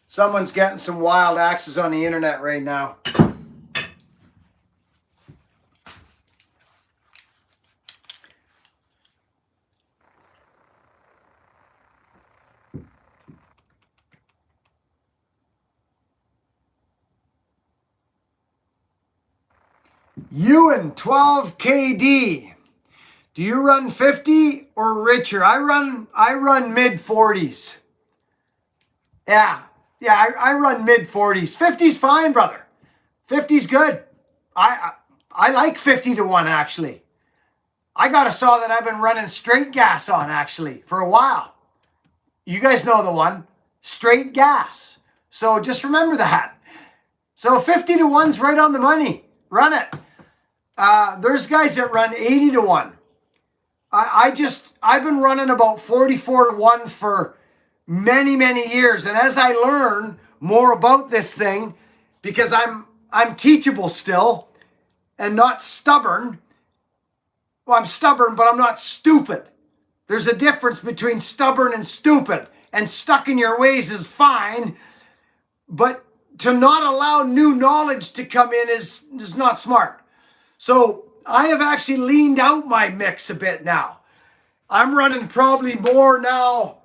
Someone's getting some wild axes on the internet right now. Ewan 12 KD. Do you run 50 or richer? I run mid 40s. Yeah, I run mid 40s. 50's fine, brother. 50's good. I like 50 to 1 actually. I got a saw that I've been running straight gas on actually for a while. You guys know the one, straight gas. So just remember that. So 50 to 1's right on the money. Run it. There's guys that run 80 to 1. I've been running about 44 to 1 for many, many years. And as I learn more about this thing, because I'm teachable still and not stubborn. Well, I'm stubborn, but I'm not stupid. There's a difference between stubborn and stupid. And stuck in your ways is fine, but to not allow new knowledge to come in is not smart. So I have actually leaned out my mix a bit now. I'm running probably more now.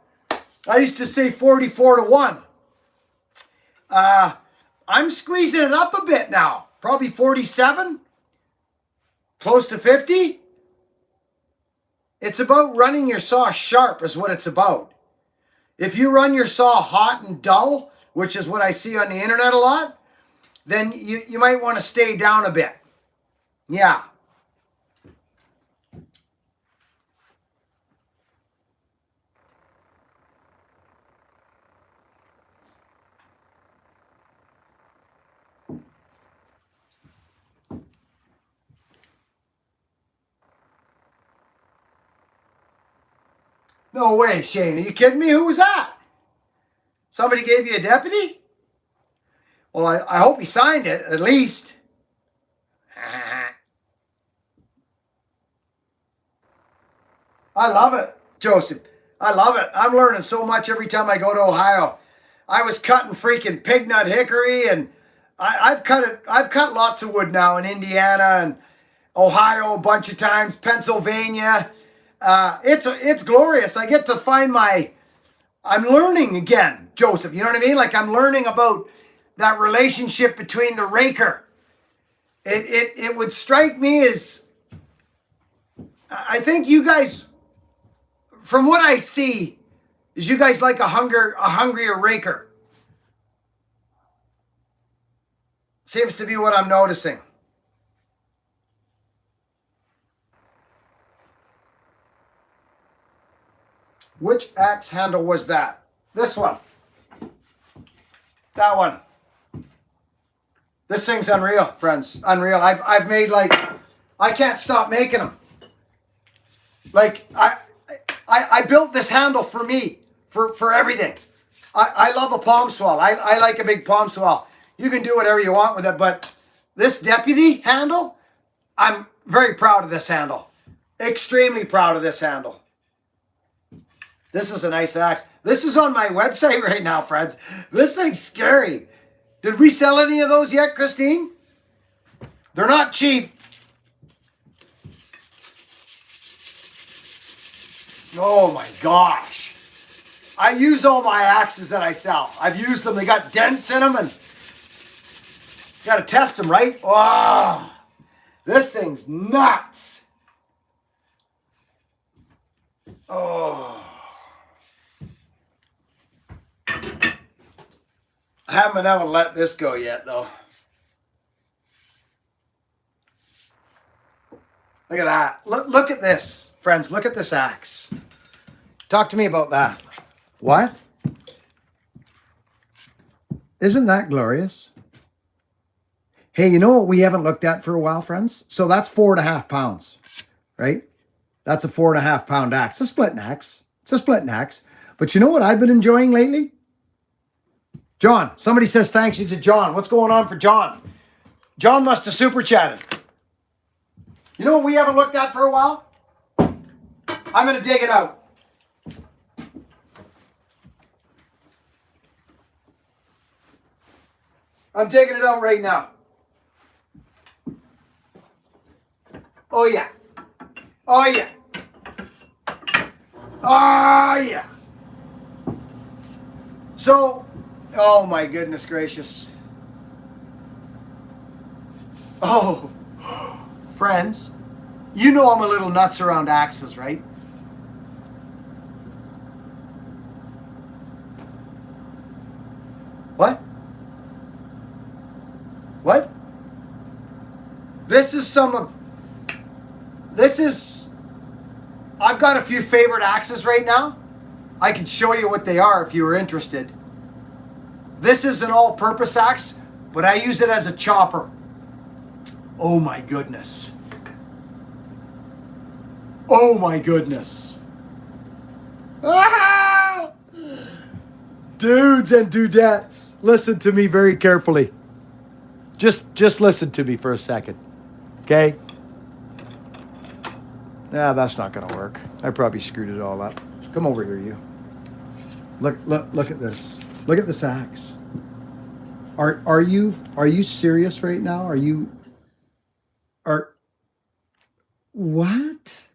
I used to say 44 to 1. I'm squeezing it up a bit now. Probably 47, close to 50. It's about running your saw sharp is what it's about. If you run your saw hot and dull, which is what I see on the internet a lot, then you might want to stay down a bit. Yeah. No way, Shane. Are you kidding me? Who was that? Somebody gave you a deputy? Well, I hope he signed it, at least. I love it, Joseph. I love it. I'm learning so much every time I go to Ohio. I was cutting freaking pig nut hickory, and I've cut lots of wood now in Indiana and Ohio a bunch of times, Pennsylvania. It's glorious. I get to find I'm learning again, Joseph. You know what I mean? Like I'm learning about that relationship between the raker. It would strike me as, I think you guys, from what I see, is you guys like a hungrier raker. Seems to be what I'm noticing. Which axe handle was that? This one. That one. This thing's unreal, friends. Unreal. I've made I can't stop making them. Like I built this handle for me, for everything. I love a palm swell. I like a big palm swell. You can do whatever you want with it, but this deputy handle, I'm very proud of this handle. Extremely proud of this handle. This is a nice axe. This is on my website right now, friends. This thing's scary. Did we sell any of those yet, Christine? They're not cheap. Oh my gosh. I use all my axes that I sell. I've used them. They got dents in them and got to test them, right? Oh, this thing's nuts. Oh. I haven't been able to let this go yet, though. Look at that. Look at this, friends. Look at this axe. Talk to me about that. What? Isn't that glorious? Hey, you know what we haven't looked at for a while, friends? So that's 4.5 pounds, right? That's a 4.5 pound axe. It's a splitting axe. It's a splitting axe. But you know what I've been enjoying lately? John. Somebody says thanks you to John. What's going on for John? John must have super chatted. You know what we haven't looked at for a while? I'm going to dig it out. I'm digging it out right now. Oh yeah. Oh yeah. Oh yeah. So, oh my goodness gracious. Oh, friends, you know I'm a little nuts around axes, right? What? What? This is I've got a few favorite axes right now. I can show you what they are if you were interested. This is an all-purpose axe, but I use it as a chopper. Oh my goodness. Oh my goodness. Ah! Dudes and dudettes, listen to me very carefully. Just listen to me for a second, okay? Nah, that's not gonna work. I probably screwed it all up. Come over here, you. Look at this. Look at this axe. Are you serious right now? Are what?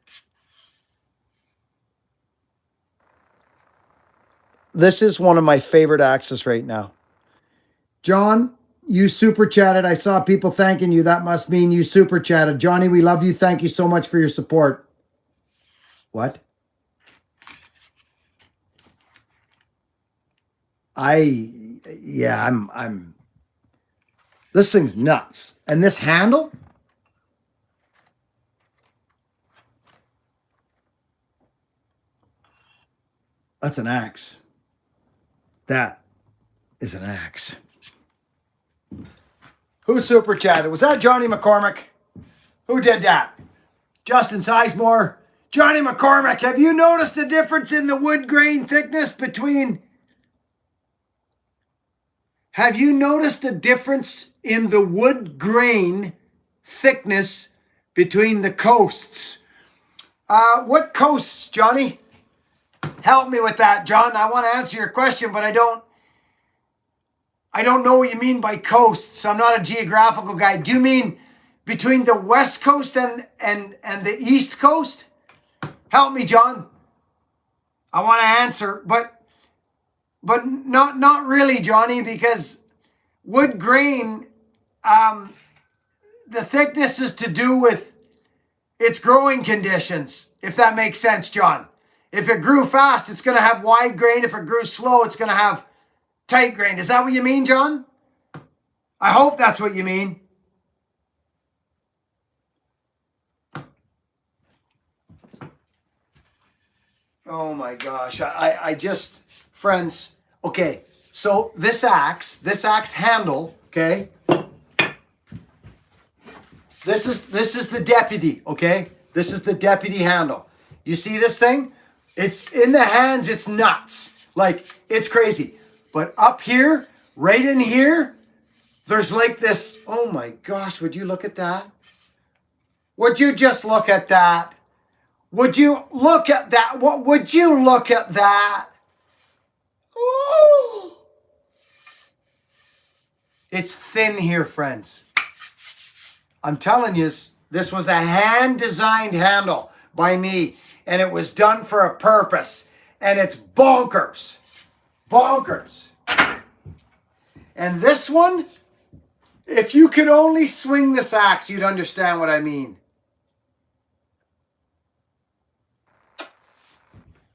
This is one of my favorite axes right now. John, you super chatted. I saw people thanking you. That must mean you super chatted. Johnny, we love you. Thank you so much for your support. What? Yeah, I'm this thing's nuts. And this handle? That's an axe. That is an axe. Who super chatted? Was that Johnny McCormick? Who did that? Justin Sizemore. Johnny McCormick, have you noticed a difference in the wood grain thickness between... Have you noticed a difference in the wood grain thickness between the coasts? What coasts, Johnny? Help me with that, John. I want to answer your question, but I don't know what you mean by coasts. I'm not a geographical guy. Do you mean between the West Coast and the East Coast? Help me, John. I want to answer, but not really, Johnny, because wood grain, the thickness is to do with its growing conditions, if that makes sense, John. If it grew fast, it's going to have wide grain. If it grew slow, it's going to have tight grain. Is that what you mean, John? I hope that's what you mean. Oh my gosh. I just, friends, okay. So this axe handle, okay? This is the deputy, okay? This is the deputy handle. You see this thing? It's in the hands, it's nuts. Like, it's crazy. But up here, right in here, there's like this, oh my gosh, would you look at that? Would you just look at that? Would you look at that? What would you look at that? Ooh. It's thin here, friends. I'm telling you, this was a hand-designed handle by me, and it was done for a purpose, and it's bonkers. Bonkers. And this one, if you could only swing this axe, you'd understand what I mean.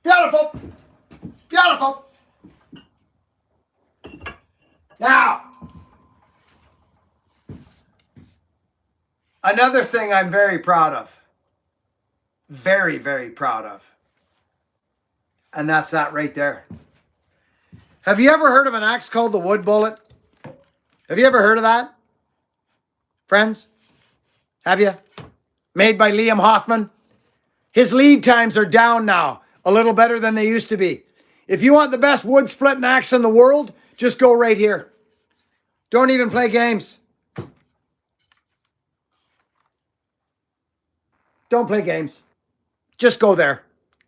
Beautiful. Beautiful. Now, another thing I'm very proud of. Very, very proud of. And that's that right there. Have you ever heard of an axe called the wood bullet? Have you ever heard of that? Friends? Have you? Made by Liam Hoffman. His lead times are down now. A little better than they used to be. If you want the best wood splitting axe in the world, just go right here. Don't even play games. Don't play games. Just go there.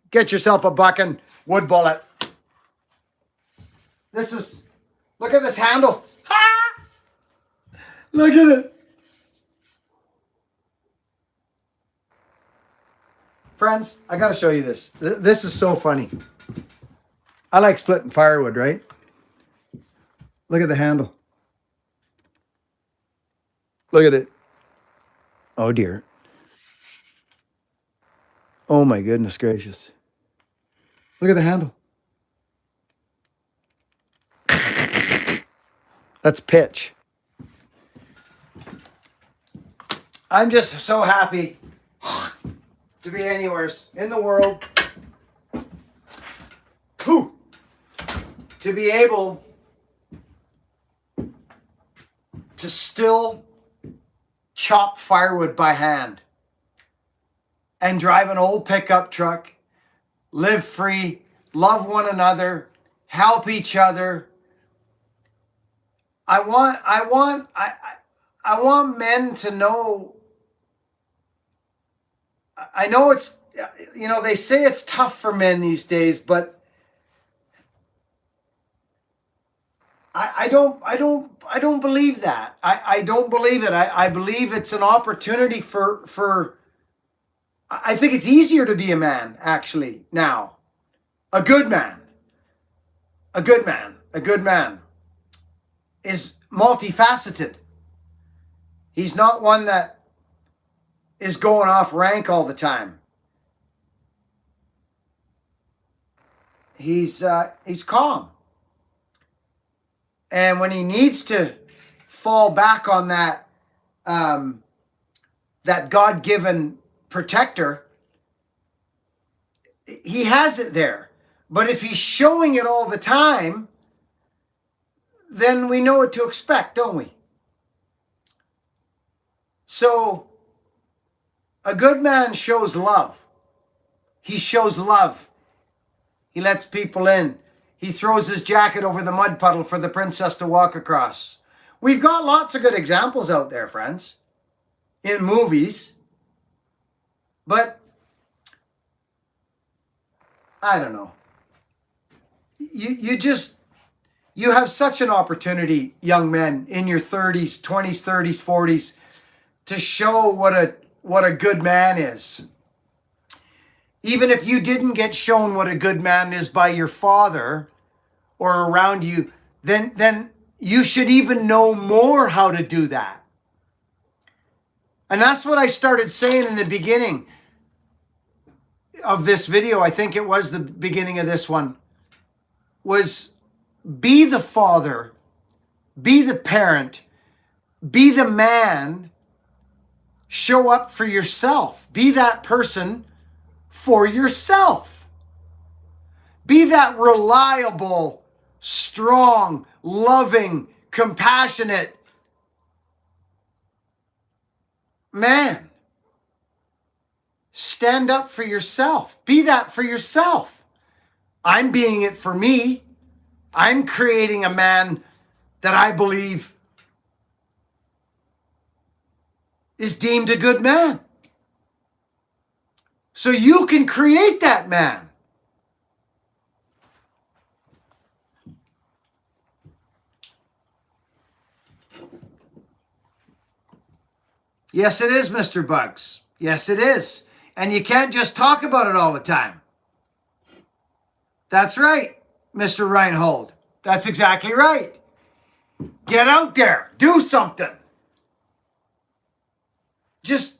Get yourself a Buckin wood bullet. Look at this handle. Ha! Look at it. Friends, I got to show you this. This is so funny. I like splitting firewood, right? Look at the handle. Look at it. Oh, dear. Oh, my goodness gracious. Look at the handle. That's pitch. I'm just so happy to be anywhere in the world. Whew. To be able to still chop firewood by hand and drive an old pickup truck, live free, love one another, help each other. I want men to know. I know it's, they say it's tough for men these days, but I don't believe that. I don't believe it. I believe it's an opportunity for I think it's easier to be a man, actually, now. A good man. A good man. A good man is multifaceted. He's not one that is going off rank all the time. He's calm. And when he needs to fall back on that that God-given protector, he has it there. But if he's showing it all the time, then we know what to expect, don't we? So, a good man shows love. He shows love. He lets people in. He throws his jacket over the mud puddle for the princess to walk across. We've got lots of good examples out there, friends, in movies. But, I don't know. You have such an opportunity, young men, in your 30s, 20s, 30s, 40s, to show what a good man is. Even if you didn't get shown what a good man is by your father or around you, then you should even know more how to do that. And that's what I started saying in the beginning of this video. I think it was the beginning of this one. Was be the father, be the parent, be the man, show up for yourself. Be that person for yourself. Be that reliable, strong, loving, compassionate man. Stand up for yourself. Be that for yourself. I'm being it for me. I'm creating a man that I believe is deemed a good man. So you can create that man. Yes, it is, Mr. Bugs. Yes, it is. And you can't just talk about it all the time. That's right, Mr. Reinhold. That's exactly right. Get out there. Do something. Just,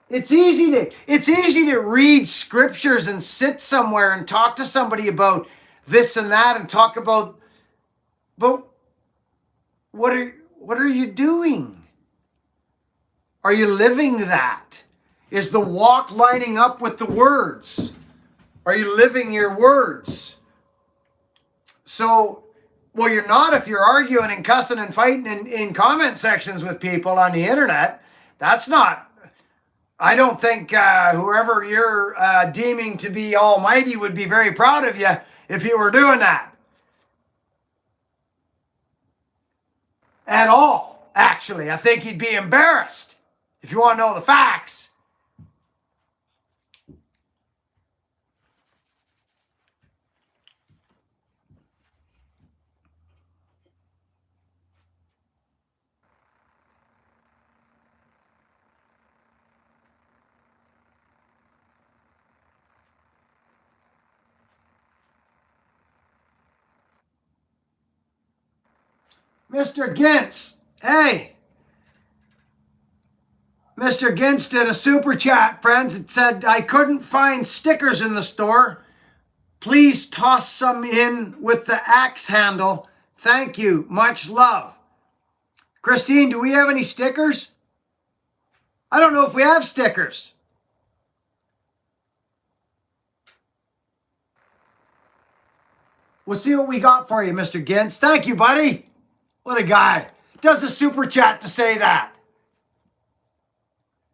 it's easy to read scriptures and sit somewhere and talk to somebody about this and that and talk about, but what are you doing? Are you living that? Is the walk lining up with the words? Are you living your words? So, well, you're not if you're arguing and cussing and fighting in comment sections with people on the internet. That's not, I don't think whoever you're deeming to be almighty would be very proud of you if you were doing that. At all, actually. I think he'd be embarrassed if you want to know the facts. Mr. Gintz, hey. Mr. Gintz did a super chat, friends. It said, I couldn't find stickers in the store. Please toss some in with the axe handle. Thank you. Much love. Christine, do we have any stickers? I don't know if we have stickers. We'll see what we got for you, Mr. Gintz. Thank you, buddy. What a guy. Does a super chat to say that.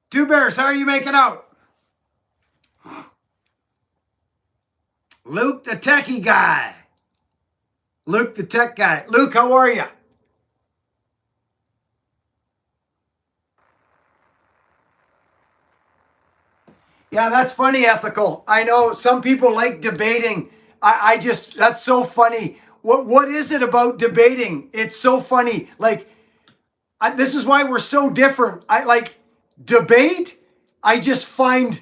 Two Bears, how are you making out? Luke the techie guy. Luke the tech guy. Luke, how are you? Yeah, that's funny, Ethical. I know some people like debating. I just, that's so funny. What is it about debating? It's so funny. Like, this is why we're so different. I like debate. I just find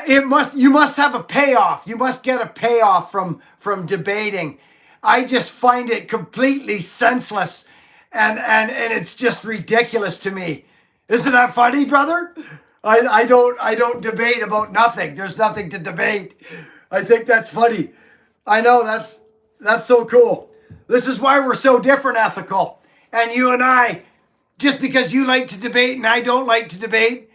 you must have a payoff. You must get a payoff from debating. I just find it completely senseless and it's just ridiculous to me. Isn't that funny, brother? I don't debate about nothing. There's nothing to debate. I think that's funny. I know that's so cool. This is why we're so different, Ethical. And you and I, just because you like to debate and I don't like to debate,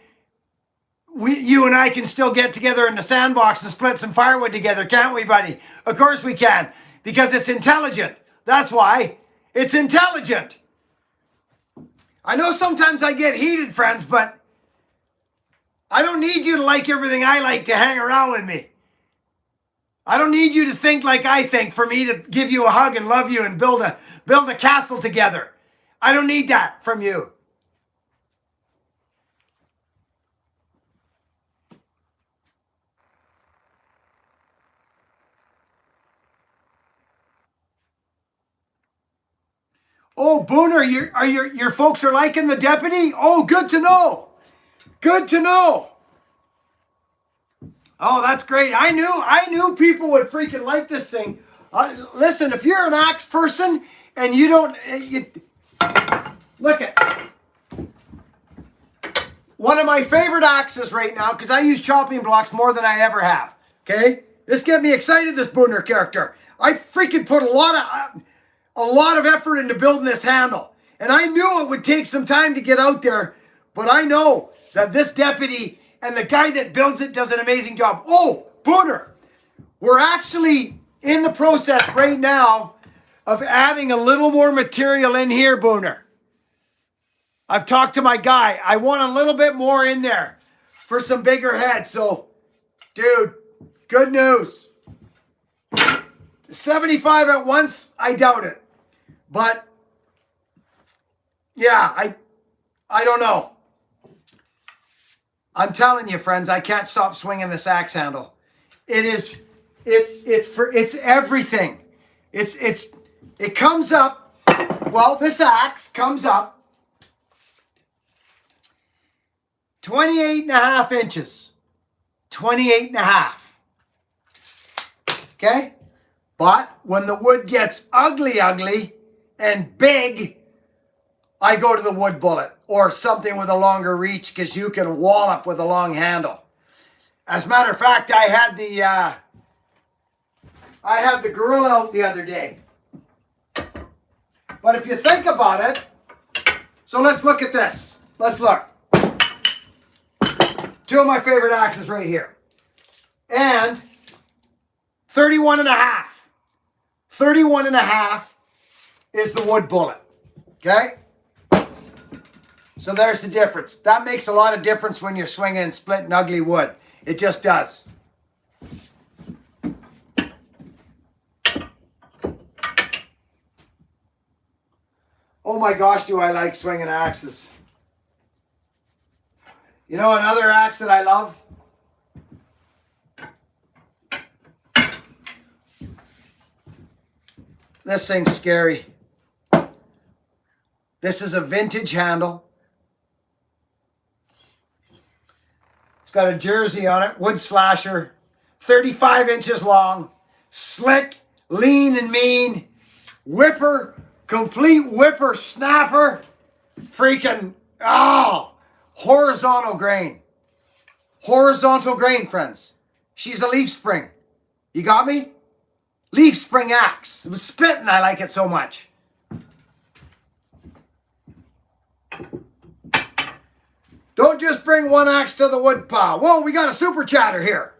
you and I can still get together in the sandbox and split some firewood together, can't we, buddy? Of course we can, because it's intelligent. That's why. It's intelligent. I know sometimes I get heated, friends, but I don't need you to like everything I like to hang around with me. I don't need you to think like I think for me to give you a hug and love you and build a castle together. I don't need that from you. Oh, Booner, your folks are liking the deputy? Oh, good to know. Good to know. Oh, that's great. I knew people would freaking like this thing. Listen, if you're an axe person and you don't, look at one of my favorite axes right now, because I use chopping blocks more than I ever have. Okay, this get me excited. This Booner character, I freaking put a lot of effort into building this handle, and I knew it would take some time to get out there, but I know that this deputy and the guy that builds it does an amazing job. Oh, Booner, we're actually in the process right now of adding a little more material in here, Booner. I've talked to my guy. I want a little bit more in there for some bigger heads. So, dude, good news. 75 at once, I doubt it. But, yeah, I don't know. I'm telling you, friends, I can't stop swinging this axe handle. It's everything. It comes up. Well, this axe comes up 28 and a half inches. 28 and a half. Okay? But when the wood gets ugly and big, I go to the wood bullet or something with a longer reach, because you can wallop with a long handle. As a matter of fact, I had the gorilla out the other day. But if you think about it, so let's look at this. Let's look. Two of my favorite axes right here. And 31 and a half. 31 and a half is the wood bullet. Okay? So there's the difference. That makes a lot of difference when you're swinging and splitting ugly wood. It just does. Oh my gosh, do I like swinging axes. You know another axe that I love? This thing's scary. This is a vintage handle. It's got a jersey on it, wood slasher, 35 inches long, slick, lean and mean, whipper, complete whipper snapper, freaking, horizontal grain. Horizontal grain, friends. She's a leaf spring. You got me? Leaf spring axe. It was spitting, I like it so much. Don't just bring one axe to the wood pile. Whoa, we got a super chatter here.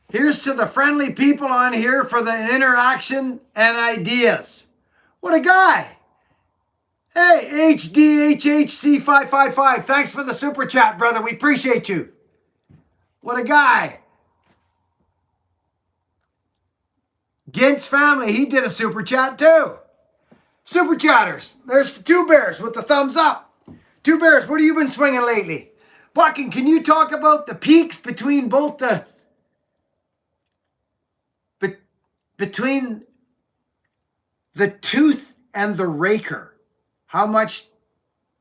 Here's to the friendly people on here for the interaction and ideas. What a guy. Hey, HDHHC555. Thanks for the super chat, brother. We appreciate you. What a guy. Gint's family, he did a super chat too. Super chatters. There's the two bears with the thumbs up. Two bears, what have you been swinging lately? Buckin, can you talk about the peaks between both the... between the tooth and the raker? How much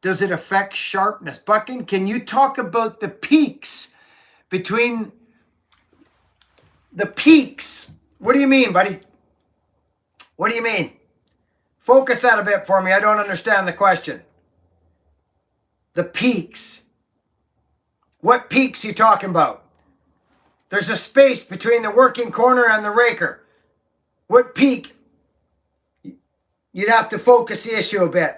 does it affect sharpness? Buckin, can you talk about the peaks between the peaks? What do you mean, buddy? What do you mean? Focus that a bit for me. I don't understand the question. The peaks. What peaks you talking about? There's a space between the working corner and the raker. What peak? You'd have to focus the issue a bit.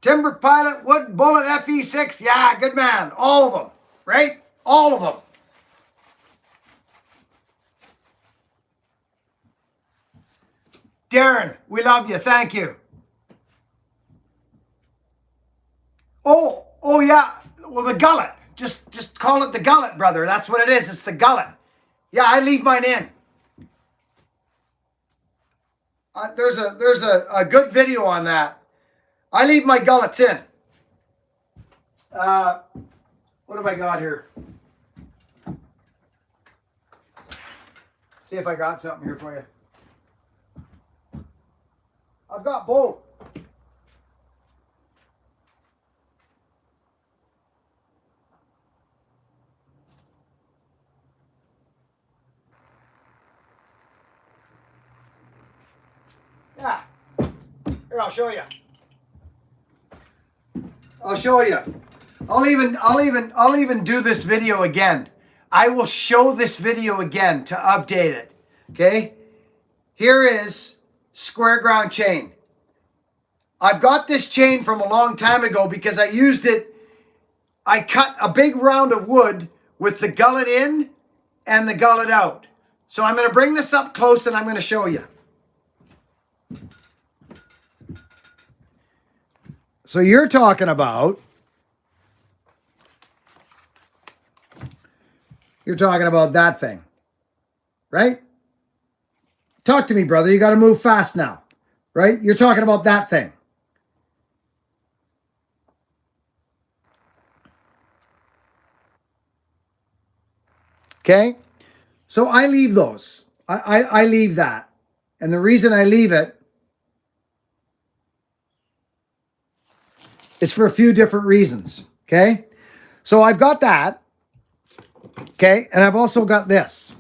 Timber Pilot, Wood Bullet FE6. Yeah, good man. All of them, right? All of them. Darren, we love you. Thank you. Oh yeah. Well, the gullet. Just call it the gullet, brother. That's what it is. It's the gullet. Yeah, I leave mine in. There's a good video on that. I leave my gullets in. What have I got here? See if I got something here for you. I've got both. Yeah. Here, I'll show you. I'll show you. I'll even do this video again. I will show this video again to update it. Okay? Here is square ground chain. I've got this chain from a long time ago because I used it. I cut a big round of wood with the gullet in and the gullet out. So I'm going to bring this up close and I'm going to show you. So you're talking about that thing, right? Talk to me, brother. You got to move fast now, right? You're talking about that thing. Okay? So I leave those. I leave that. And the reason I leave it is for a few different reasons. Okay? So I've got that. Okay? And I've also got this.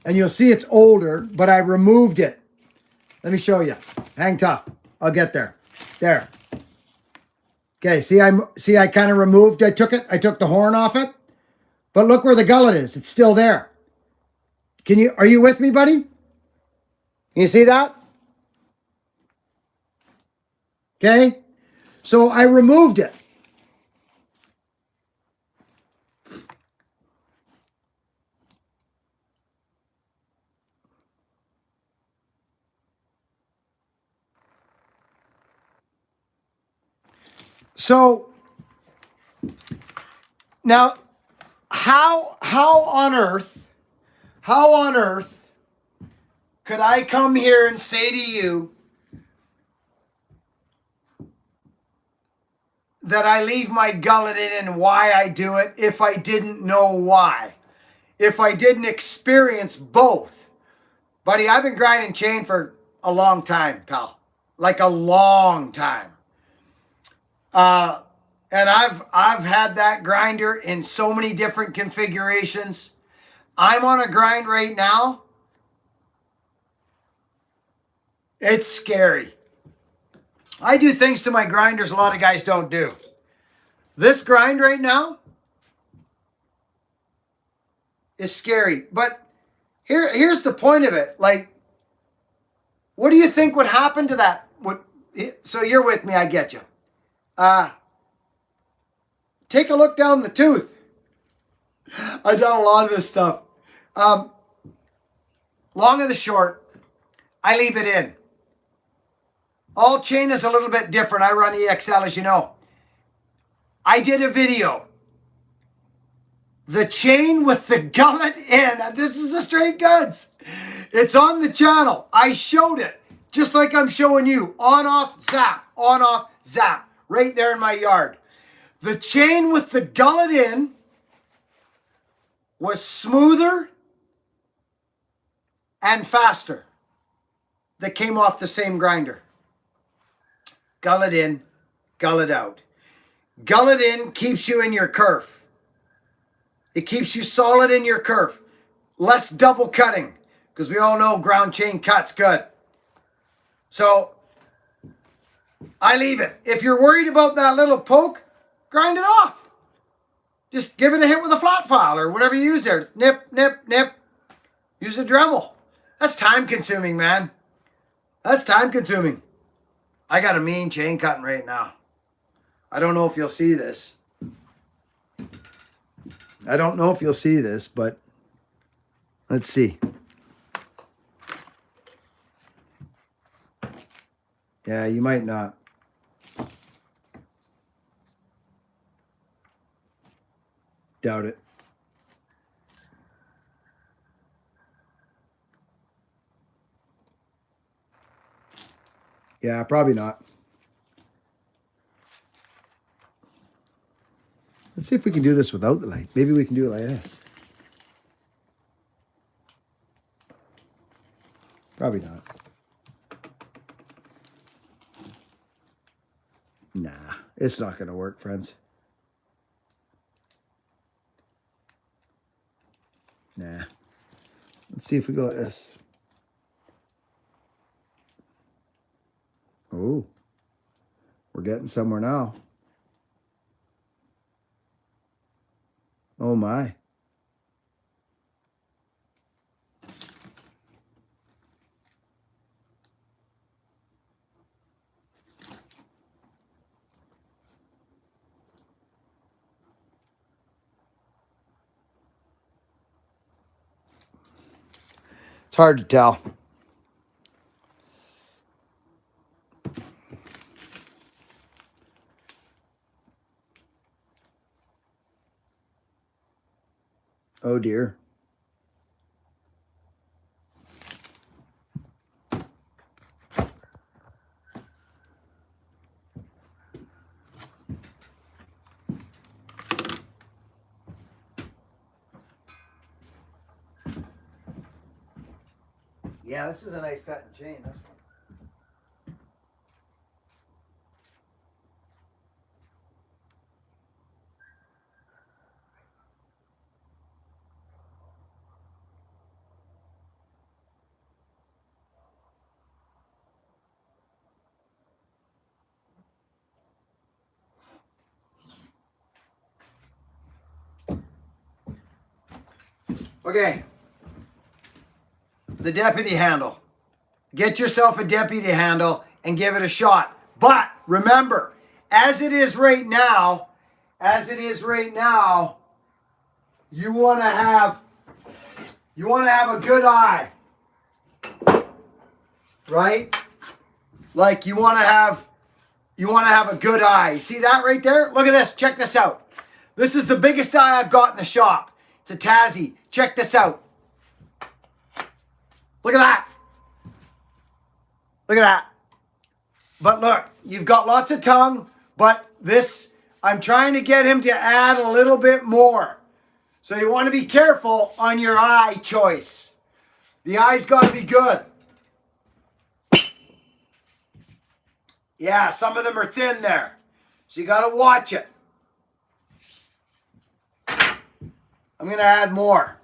And you'll see it's older, but I removed it. Let me show you. Hang tough. I'll get there. There. Okay, see I kind of removed, I took the horn off it. But look where the gullet is. It's still there. Are you with me, buddy? You see that? Okay? So I removed it. So now how on earth could I come here and say to you that I leave my gullet in and why I do it if I didn't know why? If I didn't experience both? Buddy, I've been grinding chain for a long time, pal. Like a long time. And I've had that grinder in so many different configurations. I'm on a grind right now. It's scary. I do things to my grinders a lot of guys don't do. This grind right now is scary. But here's the point of it. Like, what do you think would happen to that? So you're with me, I get you. Take a look down the tooth. I've done a lot of this stuff. Long and the short, I leave it in. All chain is a little bit different. I run EXL, as you know. I did a video. The chain with the gullet in. And this is the straight goods. It's on the channel. I showed it. Just like I'm showing you. On, off, zap. On, off, zap. Right there in my yard. The chain with the gullet in was smoother and faster. That came off the same grinder. Gullet in, gullet out. Gullet in keeps you in your kerf. It keeps you solid in your kerf. Less double cutting. Because we all know ground chain cuts good. So, I leave it. If you're worried about that little poke, grind it off. Just give it a hit with a flat file or whatever you use there. Nip, nip, nip. Use a Dremel. That's time consuming, man. That's time consuming. I got a mean chain cutting right now. I don't know if you'll see this. I don't know if you'll see this, but let's see. Yeah, you might not. Doubt it. Yeah, probably not. Let's see if we can do this without the light. Maybe we can do it like this. Probably not. Nah, it's not going to work, friends. Nah. Let's see if we go like this. Oh, we're getting somewhere now. Oh my. It's hard to tell. Oh dear. Yeah, this is a nice cut and chain, this one. Okay. The deputy handle. Get yourself a deputy handle and give it a shot. But remember, as it is right now, you want to have a good eye. Right? Like you want to have a good eye. See that right there? Look at this. Check this out. This is the biggest eye I've got in the shop. It's a Tassie. Check this out. Look at that. Look at that. But look, you've got lots of tongue, but this, I'm trying to get him to add a little bit more. So you want to be careful on your eye choice. The eye's got to be good. Yeah, some of them are thin there. So you got to watch it. I'm going to add more.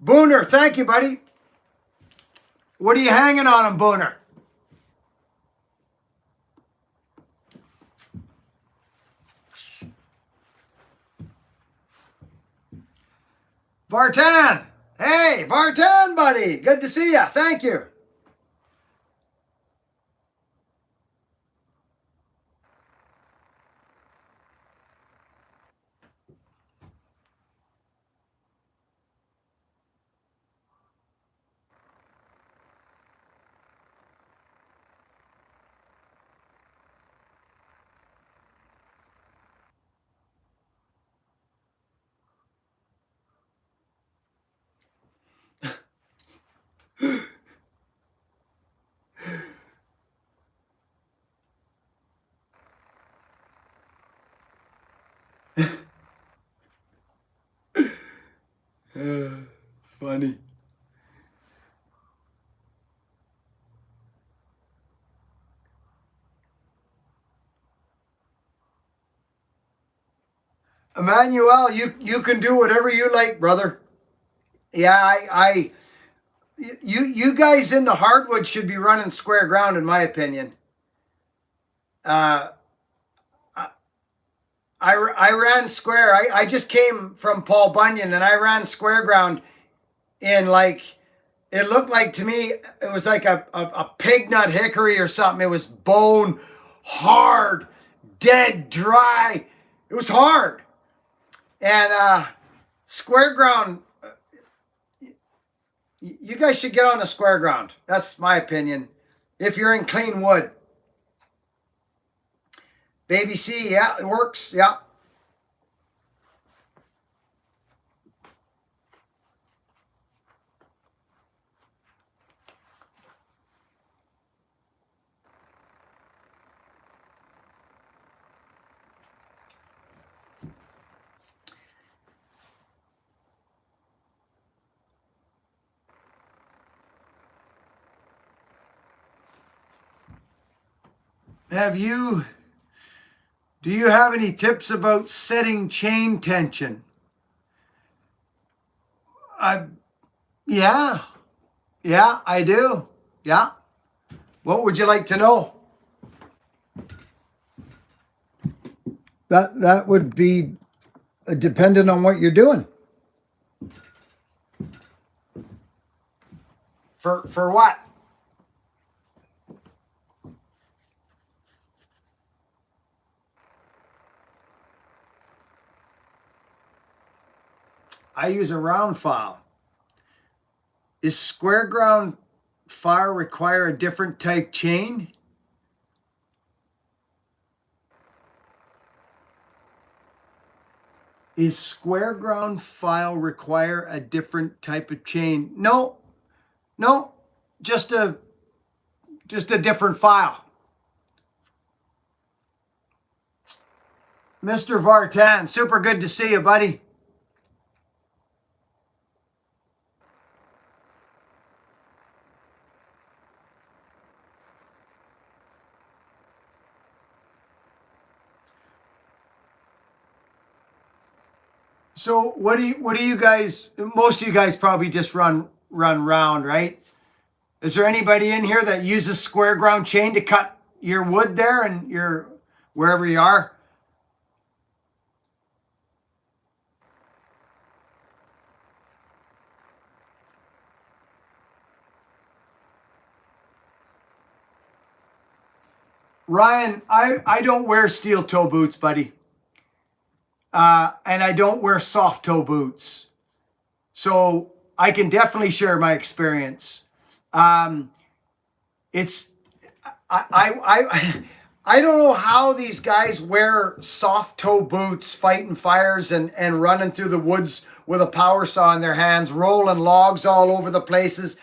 Booner, thank you, buddy. What are you hanging on him, Booner? Vartan. Hey, Vartan, buddy. Good to see you. Thank you. Funny. Emmanuel, you can do whatever you like, brother. Yeah, you guys in the hardwood should be running square ground, in my opinion. Uh, I ran square. I just came from Paul Bunyan, and I ran square ground in like, it looked like to me it was like a pig nut hickory or something. It was bone hard, dead dry. It was hard. And square ground, you guys should get on the square ground. That's my opinion. If you're in clean wood. Baby C, yeah, it works. Yeah. Do you have any tips about setting chain tension? I, yeah, I do. Yeah. What would you like to know? That would be dependent on what you're doing. For what? I use a round file. Is square ground file require a different type chain? Is square ground file require a different type of chain? No, just a different file. Mr. Vartan, super good to see you, buddy. So what do you guys, most of you guys probably just run round, right? Is there anybody in here that uses square ground chain to cut your wood there and your wherever you are? Ryan, I don't wear steel toe boots, buddy. And I don't wear soft toe boots. So I can definitely share my experience. It's I don't know how these guys wear soft toe boots fighting fires and running through the woods with a power saw in their hands, rolling logs all over the places.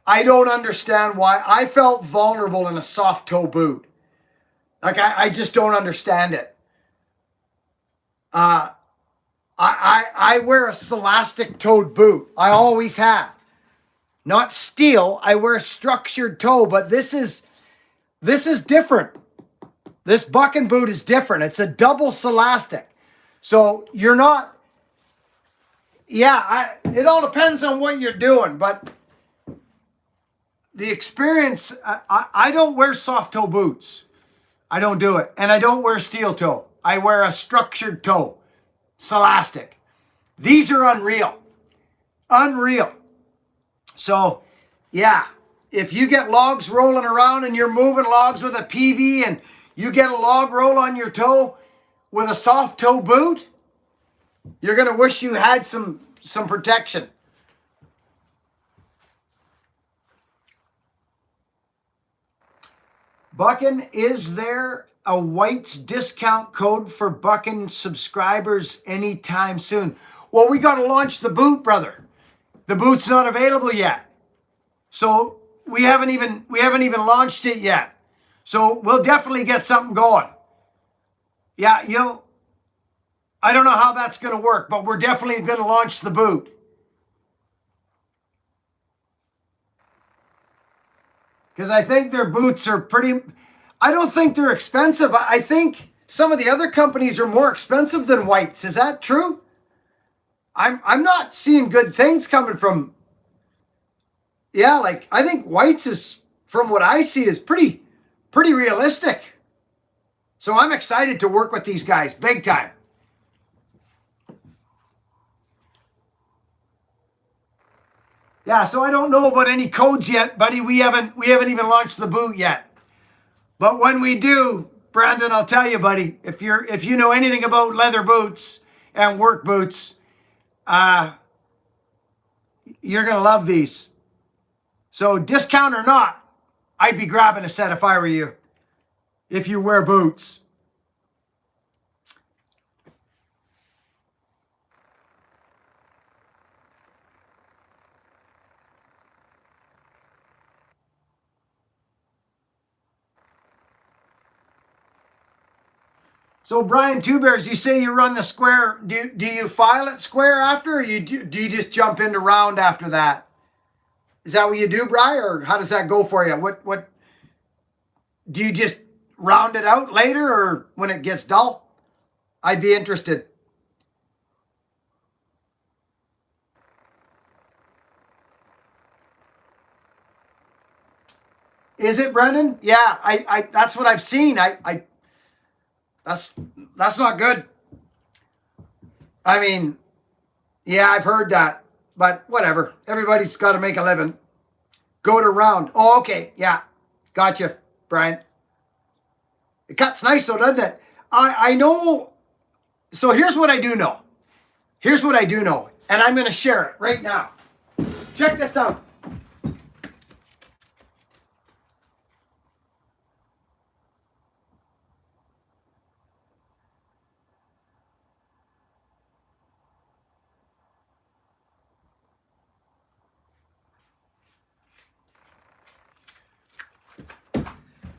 I don't understand why. I felt vulnerable in a soft toe boot. Like I just don't understand it. I wear a celastic toed boot. I always have. Not steel. I wear a structured toe, but this is different. This Buckin boot is different. It's a double celastic. So you're not, yeah, it all depends on what you're doing, but the experience, I don't wear soft toe boots. I don't do it. And I don't wear steel toe. I wear a structured toe. Celastic. These are unreal. Unreal. So, yeah, if you get logs rolling around and you're moving logs with a PV and you get a log roll on your toe with a soft toe boot, you're going to wish you had some protection. Buckin, is there a White's discount code for Buckin subscribers anytime soon? Well, we got to launch the boot, brother. The boot's not available yet. So we haven't even launched it yet. So we'll definitely get something going. Yeah, I don't know how that's going to work, but we're definitely going to launch the boot. Because I think their boots are pretty, I don't think they're expensive. I think some of the other companies are more expensive than White's. Is that true? I'm not seeing good things coming from, yeah, like I think White's is, from what I see, is pretty realistic. So I'm excited to work with these guys big time. Yeah, so I don't know about any codes yet, buddy. We haven't even launched the boot yet. But when we do, Brandon, I'll tell you, buddy, if you know anything about leather boots and work boots, you're gonna love these. So discount or not, I'd be grabbing a set if I were you, if you wear boots. So Brian Two Bears, you say you run the square. Do you file it square after, or do you just jump into round after that? Is that what you do, Brian, or how does that go for you? What do you just round it out later, or when it gets dull? I'd be interested. Is it, Brendan? Yeah, I that's what I've seen. That's not good. I mean, yeah, I've heard that, but whatever. Everybody's got to make a living. Go to round. Oh, okay. Yeah, gotcha, Brian. It cuts nice though, doesn't it? I know. So here's what I do know. Here's what I do know, and I'm going to share it right now. Check this out.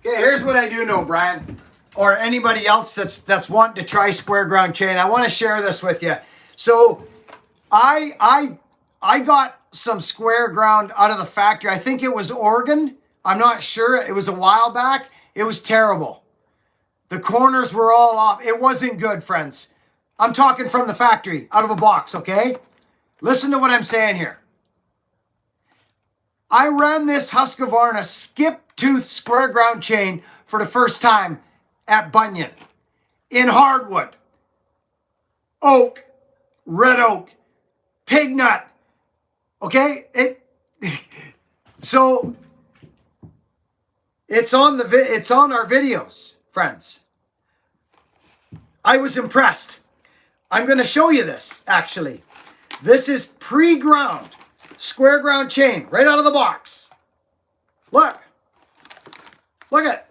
Okay, here's what I do know, Brian, or anybody else that's wanting to try square ground chain. I want to share this with you. So I got some square ground out of the factory. I think it was Oregon. I'm not sure. It was a while back. It was terrible. The corners were all off. It wasn't good, friends. I'm talking from the factory, out of a box, okay? Listen to what I'm saying here. I ran this Husqvarna skip tooth square ground chain for the first time at Bunyan in hardwood, oak, red oak, pig nut. Okay, so it's on our videos, friends. I was impressed. I'm going to show you this actually. This is pre-ground square ground chain right out of the box. Look at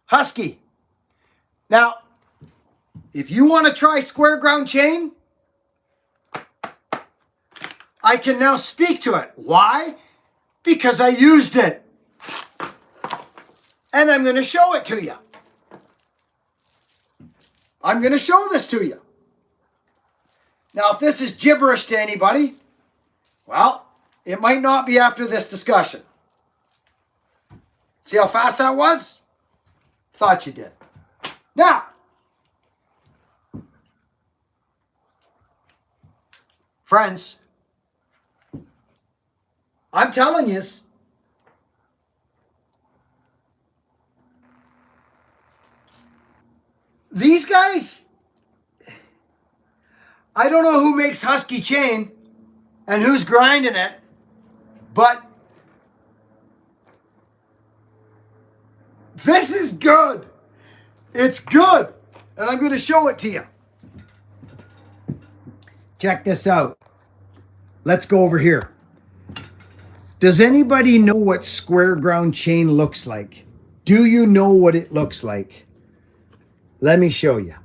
Husky. Now, if you want to try square ground chain, I can now speak to it. Why? Because I used it. And I'm going to show it to you. I'm going to show this to you. Now, if this is gibberish to anybody, well, it might not be after this discussion. See how fast that was? Thought you did. Now, friends, I'm telling you, these guys, I don't know who makes Husky chain and who's grinding it, but this is good. It's good. And I'm going to show it to you. Check this out. Let's go over here. Does anybody know what square ground chain looks like? Do you know what it looks like? Let me show you.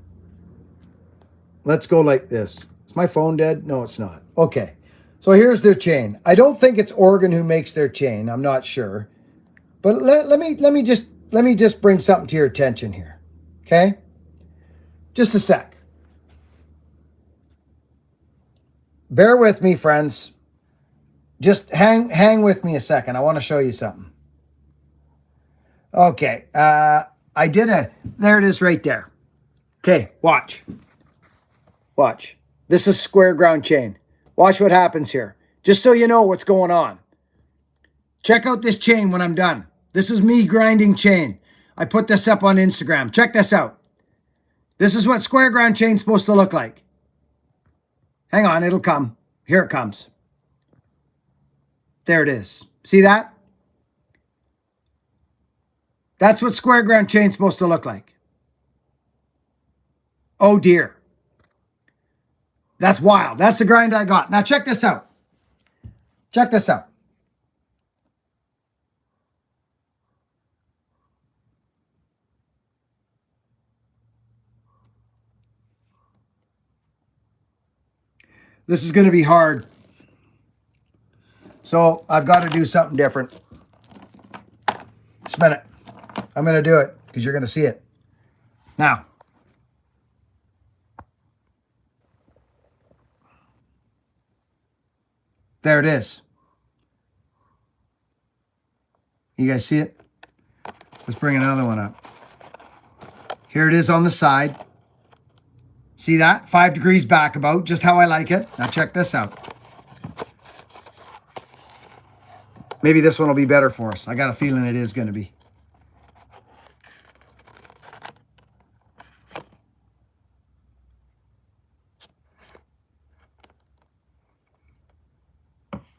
Let's go like this. Is my phone dead? No, it's not. Okay. So here's their chain. I don't think it's Oregon who makes their chain. I'm not sure. But let me just bring something to your attention here. Okay? Just a sec. Bear with me, friends. Just hang with me a second. I want to show you something. Okay. There it is right there. Okay, watch. Watch. This is square ground chain. Watch what happens here. Just so you know what's going on. Check out this chain when I'm done. This is me grinding chain. I put this up on Instagram. Check this out. This is what square ground chain's supposed to look like. Hang on, it'll come. Here it comes. There it is. See that? That's what square ground chain's supposed to look like. Oh dear. That's wild. That's the grind I got. Now check this out. Check this out. This is going to be hard. So I've got to do something different. Spin it. I'm going to do it because you're going to see it. Now. There it is. You guys see it? Let's bring another one up. Here it is on the side. See that? 5 degrees back about, just how I like it. Now check this out. Maybe this one will be better for us. I got a feeling it is going to be.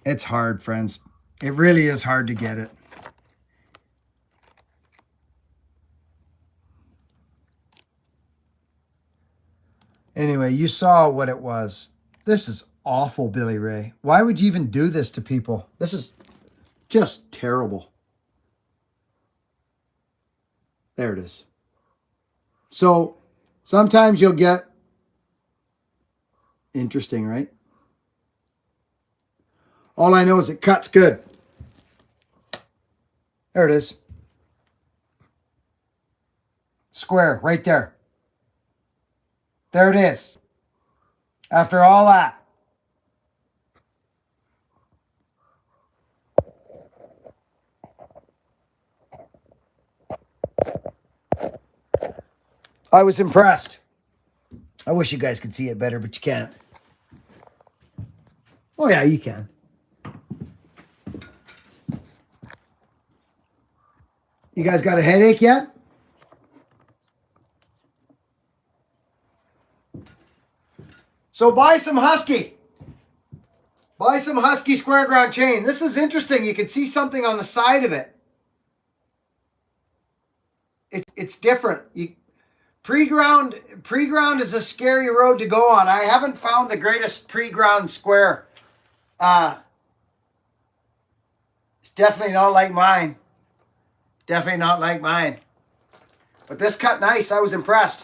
It's hard, friends. It really is hard to get it. Anyway, you saw what it was. This is awful, Billy Ray. Why would you even do this to people? This is just terrible. There it is. So sometimes you'll get interesting, right? All I know is it cuts good. There it is. Square, right there. There it is. After all that. I was impressed. I wish you guys could see it better, but you can't. Oh yeah, you can. You guys got a headache yet? So buy some Husky. Buy some Husky square ground chain. This is interesting. You can see something on the side of it. It's different. Pre-ground is a scary road to go on. I haven't found the greatest pre-ground square. It's definitely not like mine. Definitely not like mine. But this cut nice. I was impressed.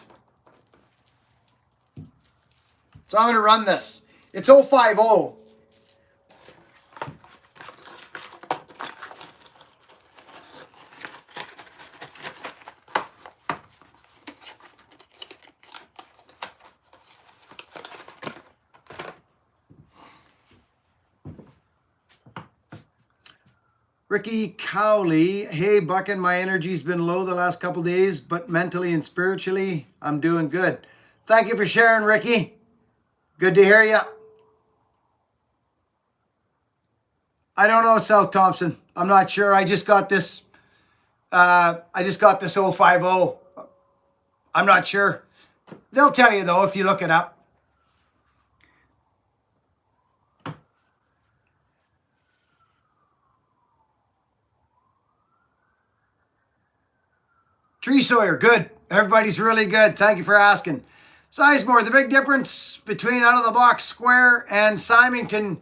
So I'm going to run this. It's 050. Ricky Cowley, hey Buckin, my energy's been low the last couple days, but mentally and spiritually, I'm doing good. Thank you for sharing, Ricky. Good to hear you. I don't know, South Thompson. I'm not sure. I just got this 050. I'm not sure. They'll tell you though if you look it up. Tree Sawyer, good. Everybody's really good. Thank you for asking. Sizemore, the big difference between out-of-the-box square and Symington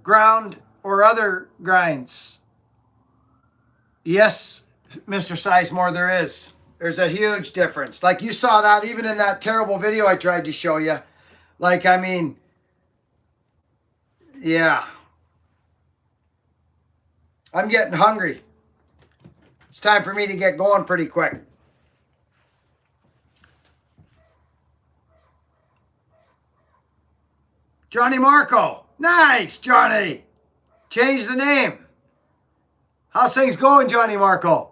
ground or other grinds. Yes, Mr. Sizemore, there is. There's a huge difference. Like you saw that even in that terrible video I tried to show you. Like, I mean, yeah. I'm getting hungry. It's time for me to get going pretty quick. Johnny Marco. Nice, Johnny. Change the name. How's things going, Johnny Marco?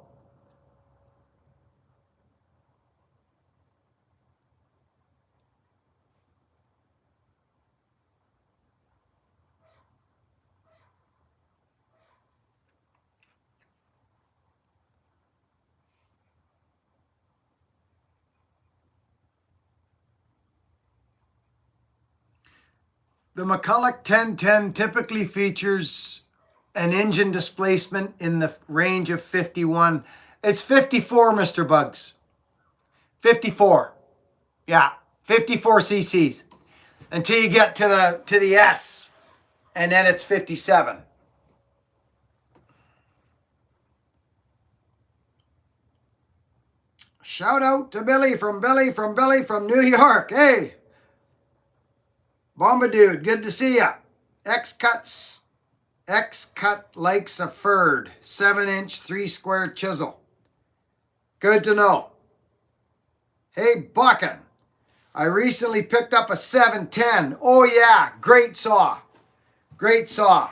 The McCulloch 1010 typically features an engine displacement in the range of 51. It's 54, Mr. Bugs. 54. Yeah, 54 cc's until you get to the S, and then it's 57. Shout out to Billy from New York. Hey, Bomba dude, good to see ya. X-Cut likes a Ferd, 7-inch, 3-square chisel. Good to know. Hey, Buckin, I recently picked up a 710. Oh yeah, great saw. Great saw.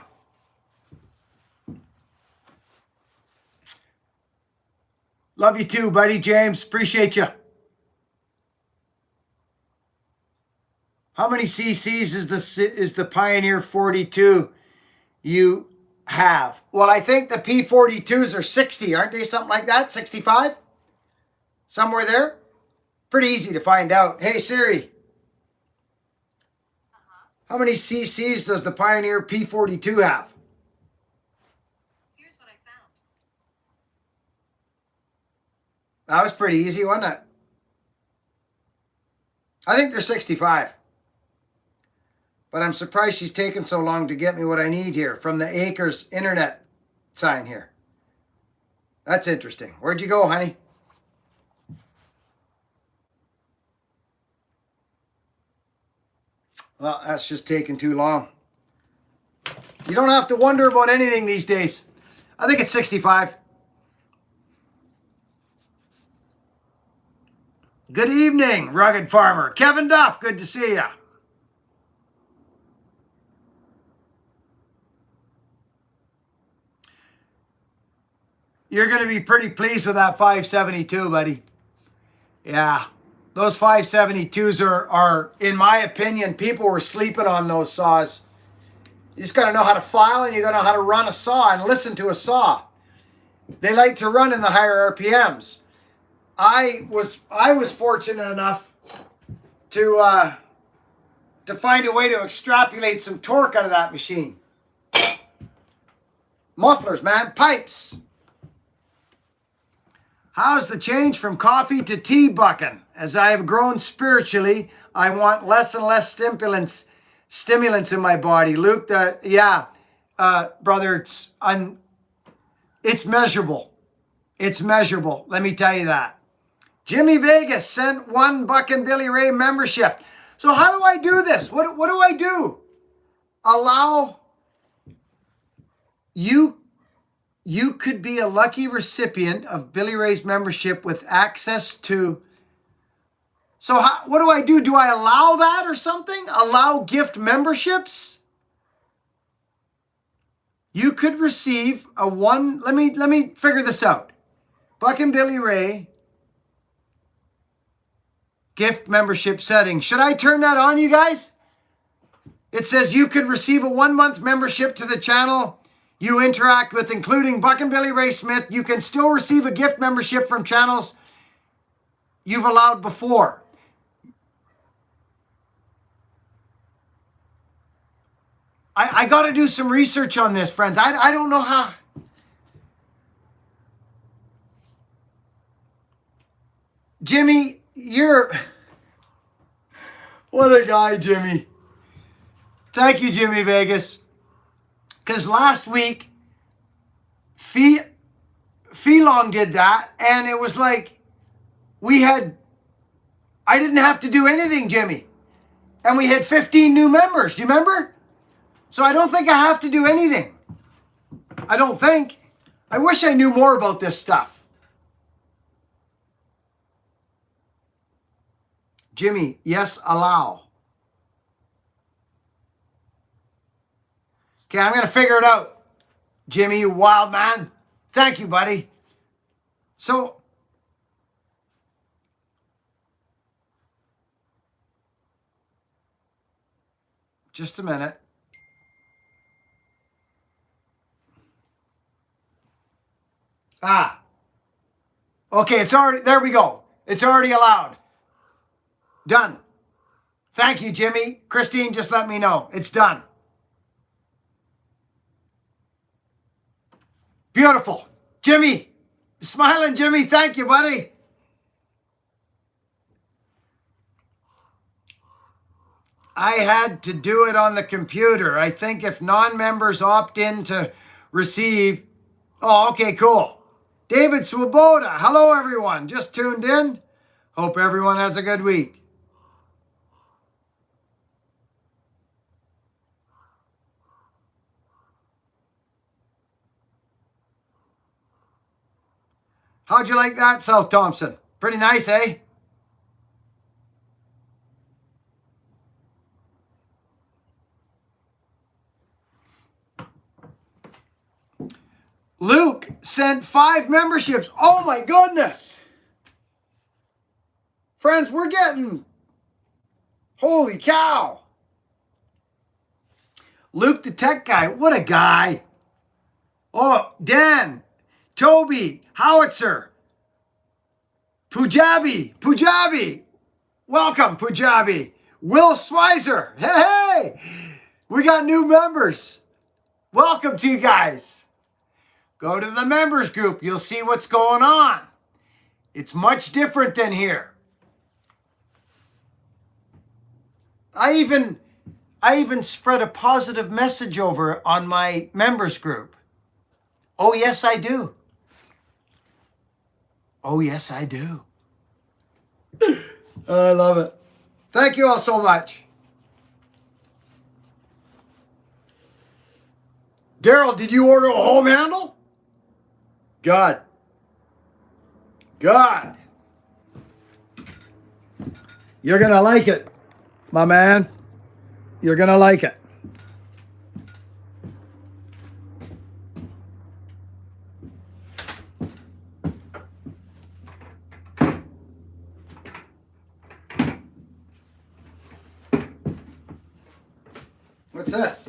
Love you too, buddy. James, appreciate you. How many cc's is the Pioneer 42 you have? Well, I think the P42s are 60, aren't they? Something like that, 65? Somewhere there? Pretty easy to find out. Hey, Siri. How many cc's does the Pioneer P42 have? Here's what I found. That was pretty easy, wasn't it? I think they're 65. But I'm surprised she's taken so long to get me what I need here from the Acres internet sign here. That's interesting. Where'd you go, honey? Well, that's just taking too long. You don't have to wonder about anything these days. I think it's 65. Good evening, rugged farmer. Kevin Duff, good to see ya. You're going to be pretty pleased with that 572, buddy. Yeah, those 572s are, in my opinion, people were sleeping on those saws. You just got to know how to file, and you got to know how to run a saw and listen to a saw. They like to run in the higher RPMs. I was fortunate enough to find a way to extrapolate some torque out of that machine. Mufflers, man, pipes. How's the change from coffee to tea, Buckin? As I have grown spiritually, I want less and less stimulants in my body. Luke, brother, it's measurable. It's measurable. Let me tell you that. Jimmy Vegas sent 1 Buckin Billy Ray membership. So how do I do this? What do I do? Allow you. You could be a lucky recipient of Billy Ray's membership with access to... So what do I do? Do I allow that or something? Allow gift memberships? You could receive a one... Let me figure this out. Buckin Billy Ray gift membership settings. Should I turn that on, you guys? It says you could receive a 1-month membership to the channel you interact with, including Buckin Billy Ray Smith. You can still receive a gift membership from channels you've allowed before. I got to do some research on this, friends. I don't know how. Jimmy, you're... What a guy, Jimmy. Thank you, Jimmy Vegas. Because last week, Felong did that, and it was like I didn't have to do anything, Jimmy. And we had 15 new members. Do you remember? So I don't think I have to do anything. I don't think. I wish I knew more about this stuff. Jimmy, yes, allow. Okay, I'm going to figure it out. Jimmy, you wild man. Thank you, buddy. So, just a minute. Okay, it's already, there we go. It's already allowed. Done. Thank you, Jimmy. Christine, just let me know. It's done. Beautiful. Jimmy, smiling Jimmy, thank you, buddy. I had to do it on the computer. I think if non-members opt in to receive... Oh, okay, cool. David Swoboda. Hello, everyone. Just tuned in. Hope everyone has a good week. How'd you like that, South Thompson? Pretty nice, eh? Luke sent 5 memberships. Oh my goodness. Friends, we're getting... Holy cow. Luke the tech guy. What a guy. Oh, Dan. Toby. Howitzer. Pujabi. Welcome, Pujabi. Will Swizer. Hey. We got new members. Welcome to you guys. Go to the members group. You'll see what's going on. It's much different than here. I even spread a positive message over on my members group. Oh, yes, I do. Oh, yes, I do. I love it. Thank you all so much. Daryl, did you order a home handle? God. You're going to like it, my man. You're going to like it. What's this?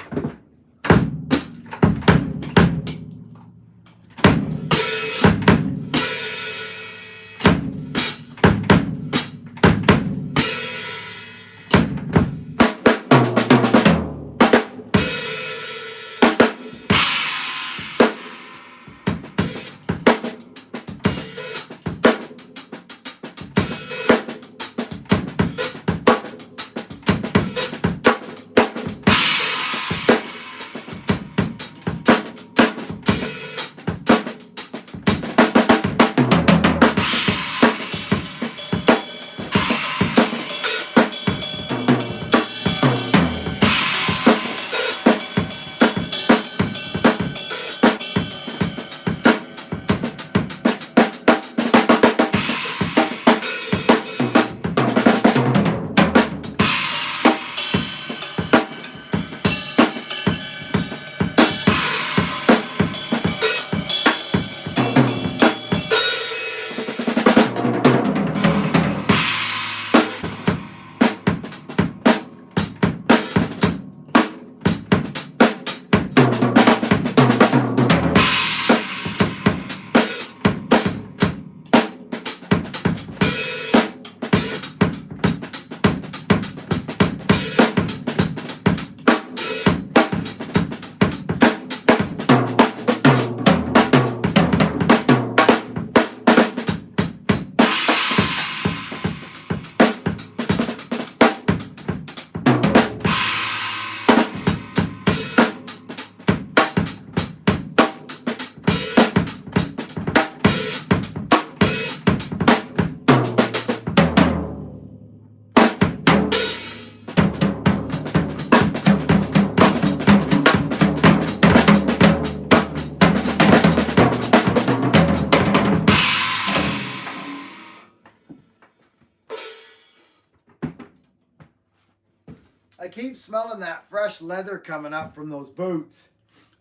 I keep smelling that fresh leather coming up from those boots.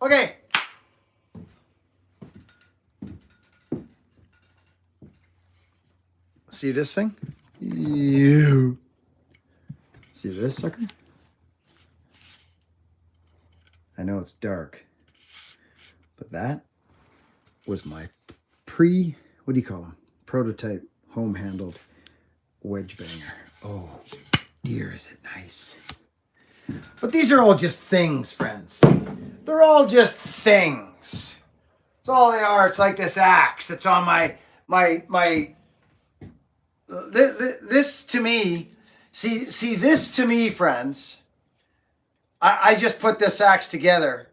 Okay. See this thing? You. See this sucker? I know it's dark, but that was my what do you call them? Prototype home-handled wedge banger. Oh, dear, is it nice. But these are all just things, friends. They're all just things. That's all they are. It's like this axe. It's on this to me, see this to me, friends. I just put this axe together.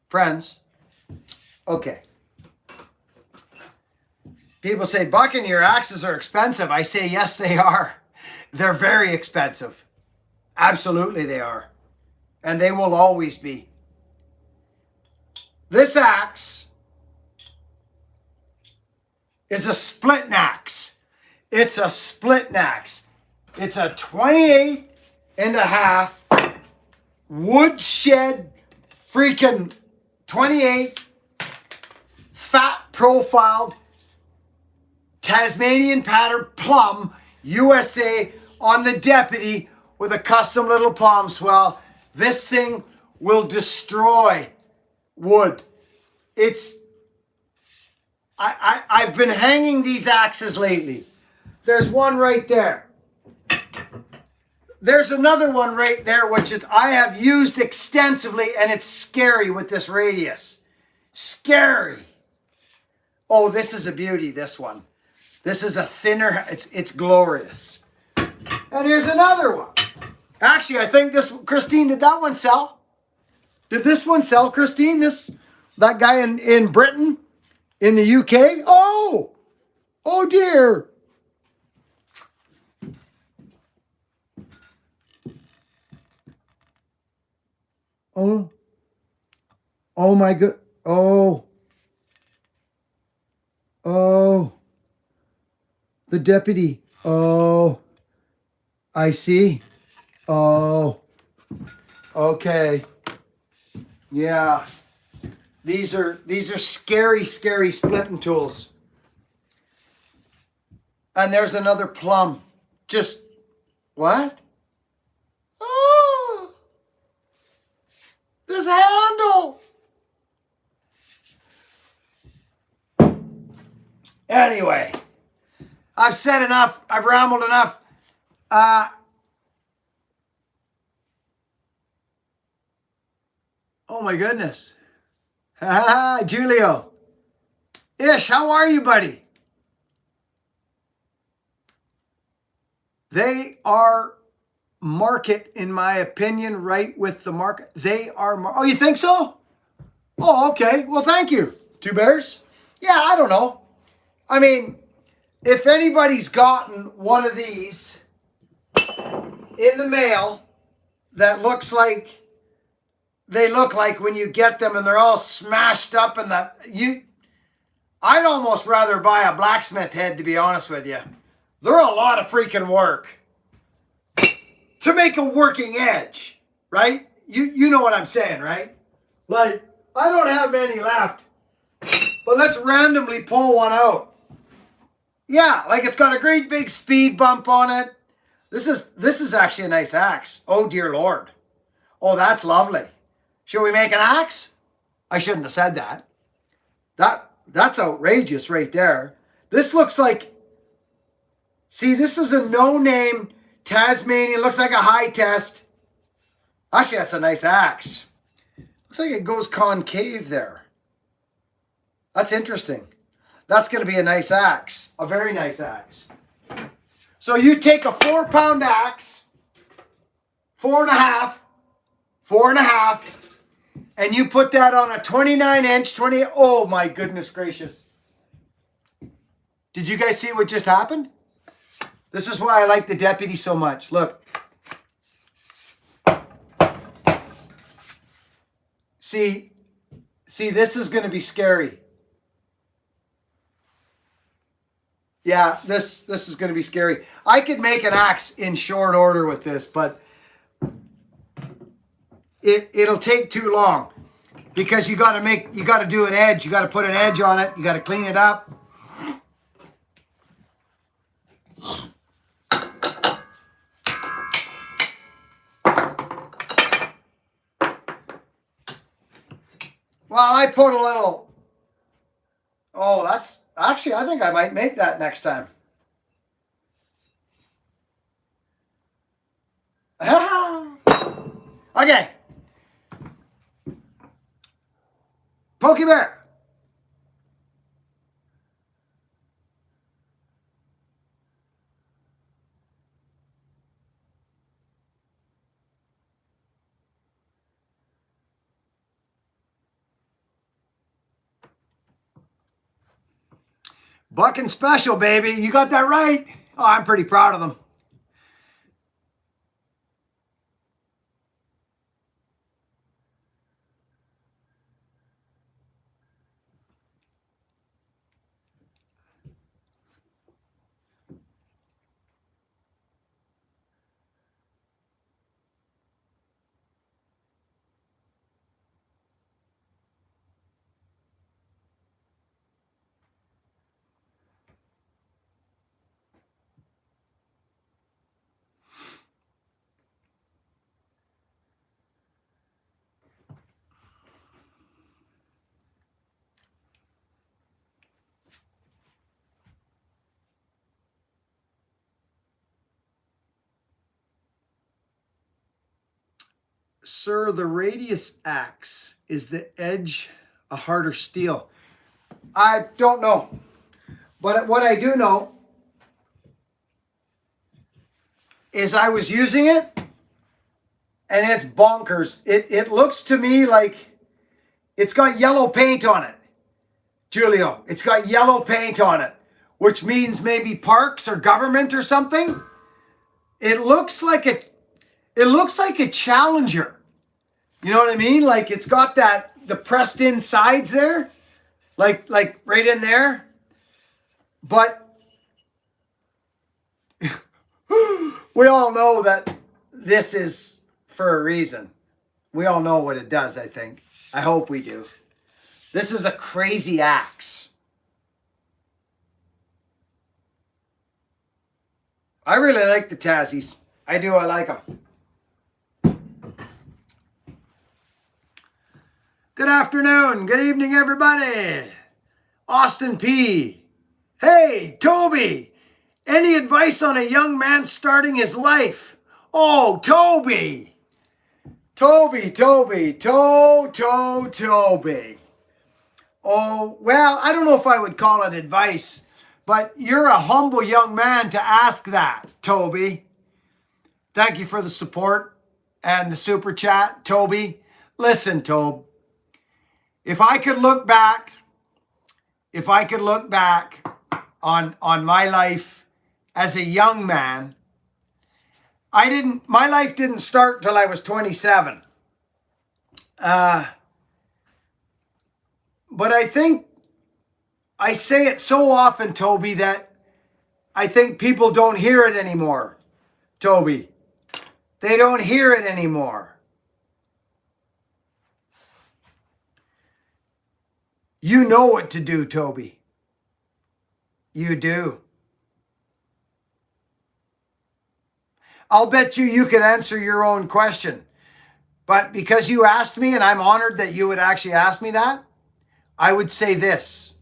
Friends. Okay. People say, Buckin, your axes are expensive. I say, yes, they are. They're very expensive. Absolutely they are. And they will always be. This axe is a split axe. It's a split axe. It's a 28 and a half woodshed freaking 28 fat profiled Tasmanian pattern plum USA on the Deputy with a custom little palm swell. This thing will destroy wood. I've been hanging these axes lately. There's one right there. There's another one right there, which is I have used extensively, and it's scary with this radius. Scary. Oh, this is a beauty, this one. This is a thinner, it's glorious. And here's another one. Actually, I think this, Christine, did that one sell? Did this one sell, Christine? That guy in Britain, in the UK? Oh dear. Oh my God. Oh, the Deputy. Oh, I see. Oh, okay. Yeah. These are scary, scary splitting tools. And there's another plum. Just, what? Oh, this handle. Anyway, I've said enough. I've rambled enough. Oh my goodness. Julio. Ish, how are you, buddy? They are market, in my opinion, right with the market. They are. Oh, you think so? Oh, okay. Well, thank you. Two Bears? Yeah, I don't know. I mean, if anybody's gotten one of these in the mail that looks like they look like when you get them and they're all smashed up and I'd almost rather buy a blacksmith head, to be honest with you. They're a lot of freaking work to make a working edge, right? You know what I'm saying, right? Like, I don't have many left, but let's randomly pull one out. Yeah, like it's got a great big speed bump on it. This is actually a nice axe. Oh dear Lord. Oh, that's lovely. Should we make an axe? I shouldn't have said that. That's outrageous right there. This looks like, see, this is a no-name Tasmanian. Looks like a high test. Actually, that's a nice axe. Looks like it goes concave there. That's interesting. That's going to be a nice axe. A very nice axe. So you take a 4-pound axe, 4.5, and you put that on a 29-inch, oh my goodness gracious. Did you guys see what just happened? This is why I like the Deputy so much. Look. See, this is going to be scary. Yeah, this is going to be scary. I could make an axe in short order with this, but it'll take too long because you got to do an edge. You got to put an edge on it. You got to clean it up. Well, I put a little, oh, that's, actually, I think I might make that next time. Okay. Pokey Bear. Buckin special, baby. You got that right. Oh, I'm pretty proud of them. Sir, the radius axe, is the edge a harder steel? I don't know. But what I do know is I was using it and it's bonkers. It looks to me like it's got yellow paint on it. Julio, it's got yellow paint on it, which means maybe parks or government or something. It looks like a Challenger. You know what I mean? Like it's got the pressed in sides there, like right in there. But we all know that this is for a reason. We all know what it does, I think. I hope we do. This is a crazy axe. I really like the Tassies. I do. I like them. Good afternoon. Good evening, everybody. Austin P. Hey, Toby. Any advice on a young man starting his life? Oh, Toby. Toby. Oh, well, I don't know if I would call it advice, but you're a humble young man to ask that, Toby. Thank you for the support and the super chat, Toby. Listen, Tobe, if I could look back on my life as a young man, my life didn't start till I was 27. But I think I say it so often, Toby, that I think people don't hear it anymore, Toby. They don't hear it anymore. You know what to do, Toby. You do. I'll bet you can answer your own question. But because you asked me, and I'm honored that you would actually ask me that, I would say this.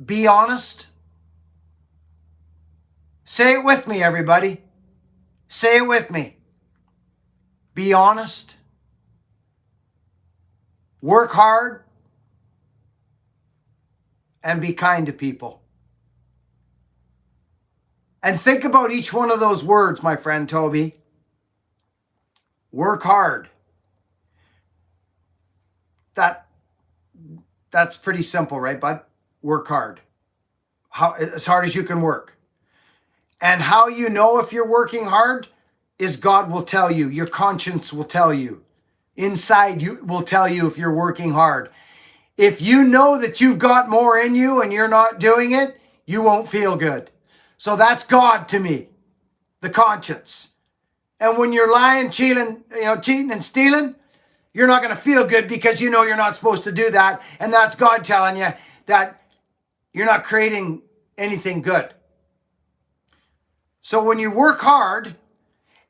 Be honest. Say it with me, everybody. Say it with me. Be honest. Work hard. And be kind to people. And think about each one of those words, my friend Toby. Work hard. That's pretty simple, right, bud? Work hard. As hard as you can work. And how you know if you're working hard is God will tell you. Your conscience will tell you. Inside you will tell you if you're working hard. If you know that you've got more in you and you're not doing it, you won't feel good. So that's God to me, the conscience. And when you're lying, cheating and stealing, you're not going to feel good because you know you're not supposed to do that. And that's God telling you that you're not creating anything good. So when you work hard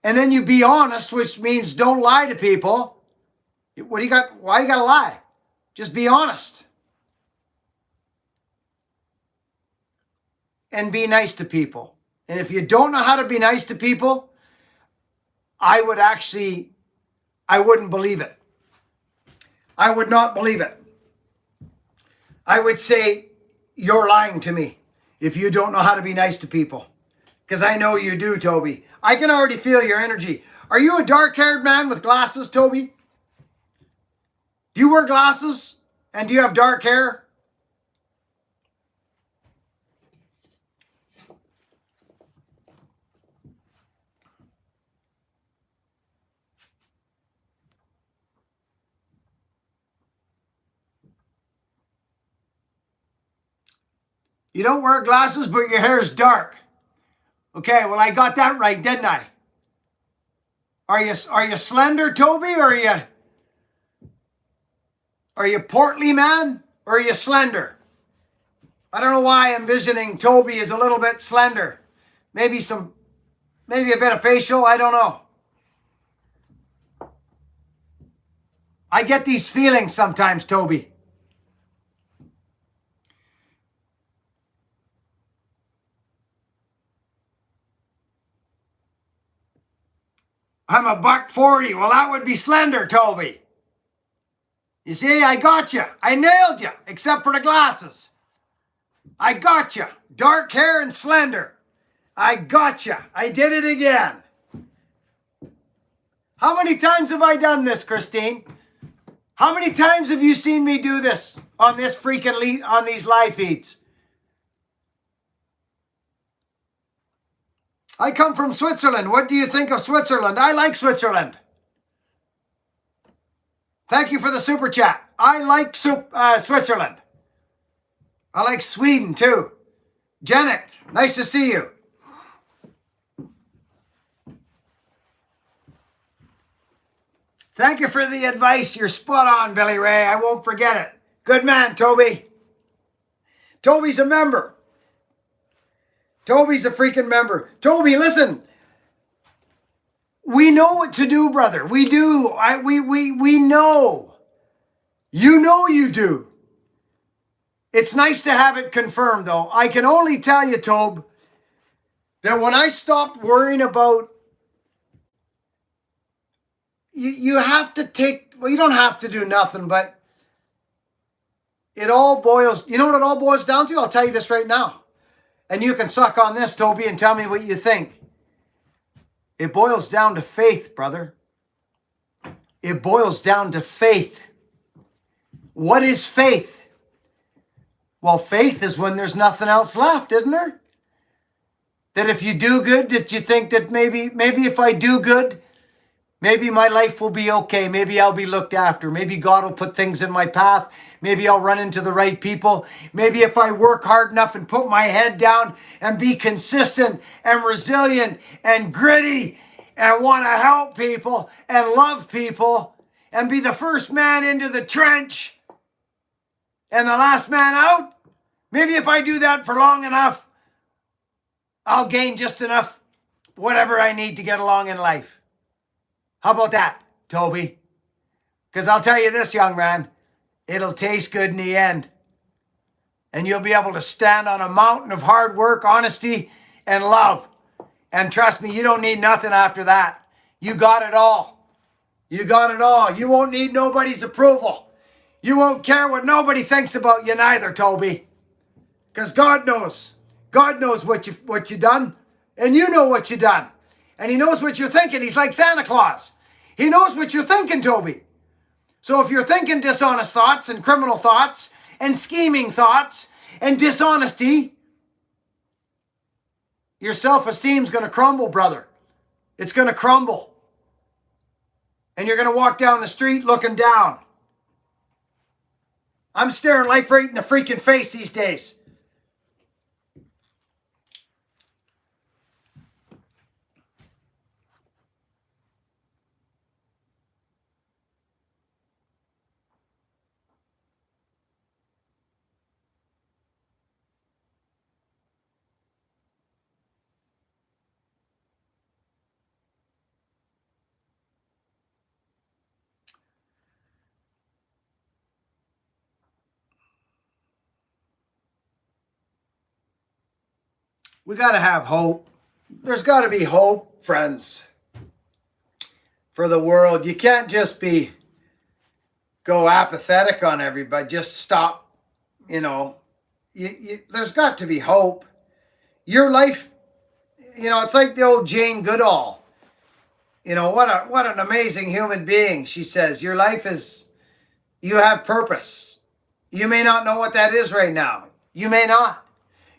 and then you be honest, which means don't lie to people, what do you got? Why you got to lie? Just be honest. And be nice to people. And if you don't know how to be nice to people, I wouldn't believe it. I would not believe it. I would say, you're lying to me if you don't know how to be nice to people. Because I know you do, Toby. I can already feel your energy. Are you a dark-haired man with glasses, Toby? Do you wear glasses? And do you have dark hair? You don't wear glasses, but your hair is dark. Okay, well, I got that right, didn't I? Are you slender, Toby, or are you portly, man? Or are you slender? I don't know why I'm envisioning Toby is a little bit slender. Maybe a bit of facial, I don't know. I get these feelings sometimes, Toby. I'm a $140. Well, that would be slender, Toby. You see, I got you. I nailed you, except for the glasses. I got you. Dark hair and slender. I got you. I did it again. How many times have I done this, Christine? How many times have you seen me do this on this on these live feeds? I come from Switzerland. What do you think of Switzerland? I like Switzerland. Thank you for the super chat. I like Switzerland. I like Sweden too. Janet, nice to see you. Thank you for the advice. You're spot on, Billy Ray. I won't forget it. Good man, Toby. Toby's a member. Toby's a freaking member. Toby, listen. We know what to do, brother. We do. We know. You know you do. It's nice to have it confirmed, though. I can only tell you, Tobe, that when I stopped worrying about, you have to take, well, you don't have to do nothing, but it all boils, you know what it all boils down to? I'll tell you this right now. And you can suck on this, Toby, and tell me what you think. It boils down to faith, brother. It boils down to faith. What is faith? Well, faith is when there's nothing else left, isn't there? That if you do good, that you think that maybe if I do good, maybe my life will be okay. Maybe I'll be looked after. Maybe God will put things in my path. Maybe I'll run into the right people. Maybe if I work hard enough and put my head down and be consistent and resilient and gritty and want to help people and love people and be the first man into the trench and the last man out, maybe if I do that for long enough, I'll gain just enough whatever I need to get along in life. How about that, Toby? Because I'll tell you this, young man, it'll taste good in the end. And you'll be able to stand on a mountain of hard work, honesty, and love. And trust me, you don't need nothing after that. You got it all. You got it all. You won't need nobody's approval. You won't care what nobody thinks about you neither, Toby. Because God knows. God knows what you done. And you know what you done. And he knows what you're thinking. He's like Santa Claus. He knows what you're thinking, Toby. So if you're thinking dishonest thoughts and criminal thoughts and scheming thoughts and dishonesty, your self-esteem's going to crumble, brother. It's going to crumble. And you're going to walk down the street looking down. I'm staring life right in the freaking face these days. We got to have hope. There's got to be hope, friends, for the world. You can't just go apathetic on everybody. Just stop, there's got to be hope. Your life, it's like the old Jane Goodall. What an amazing human being. She says, your life you have purpose. You may not know what that is right now. You may not.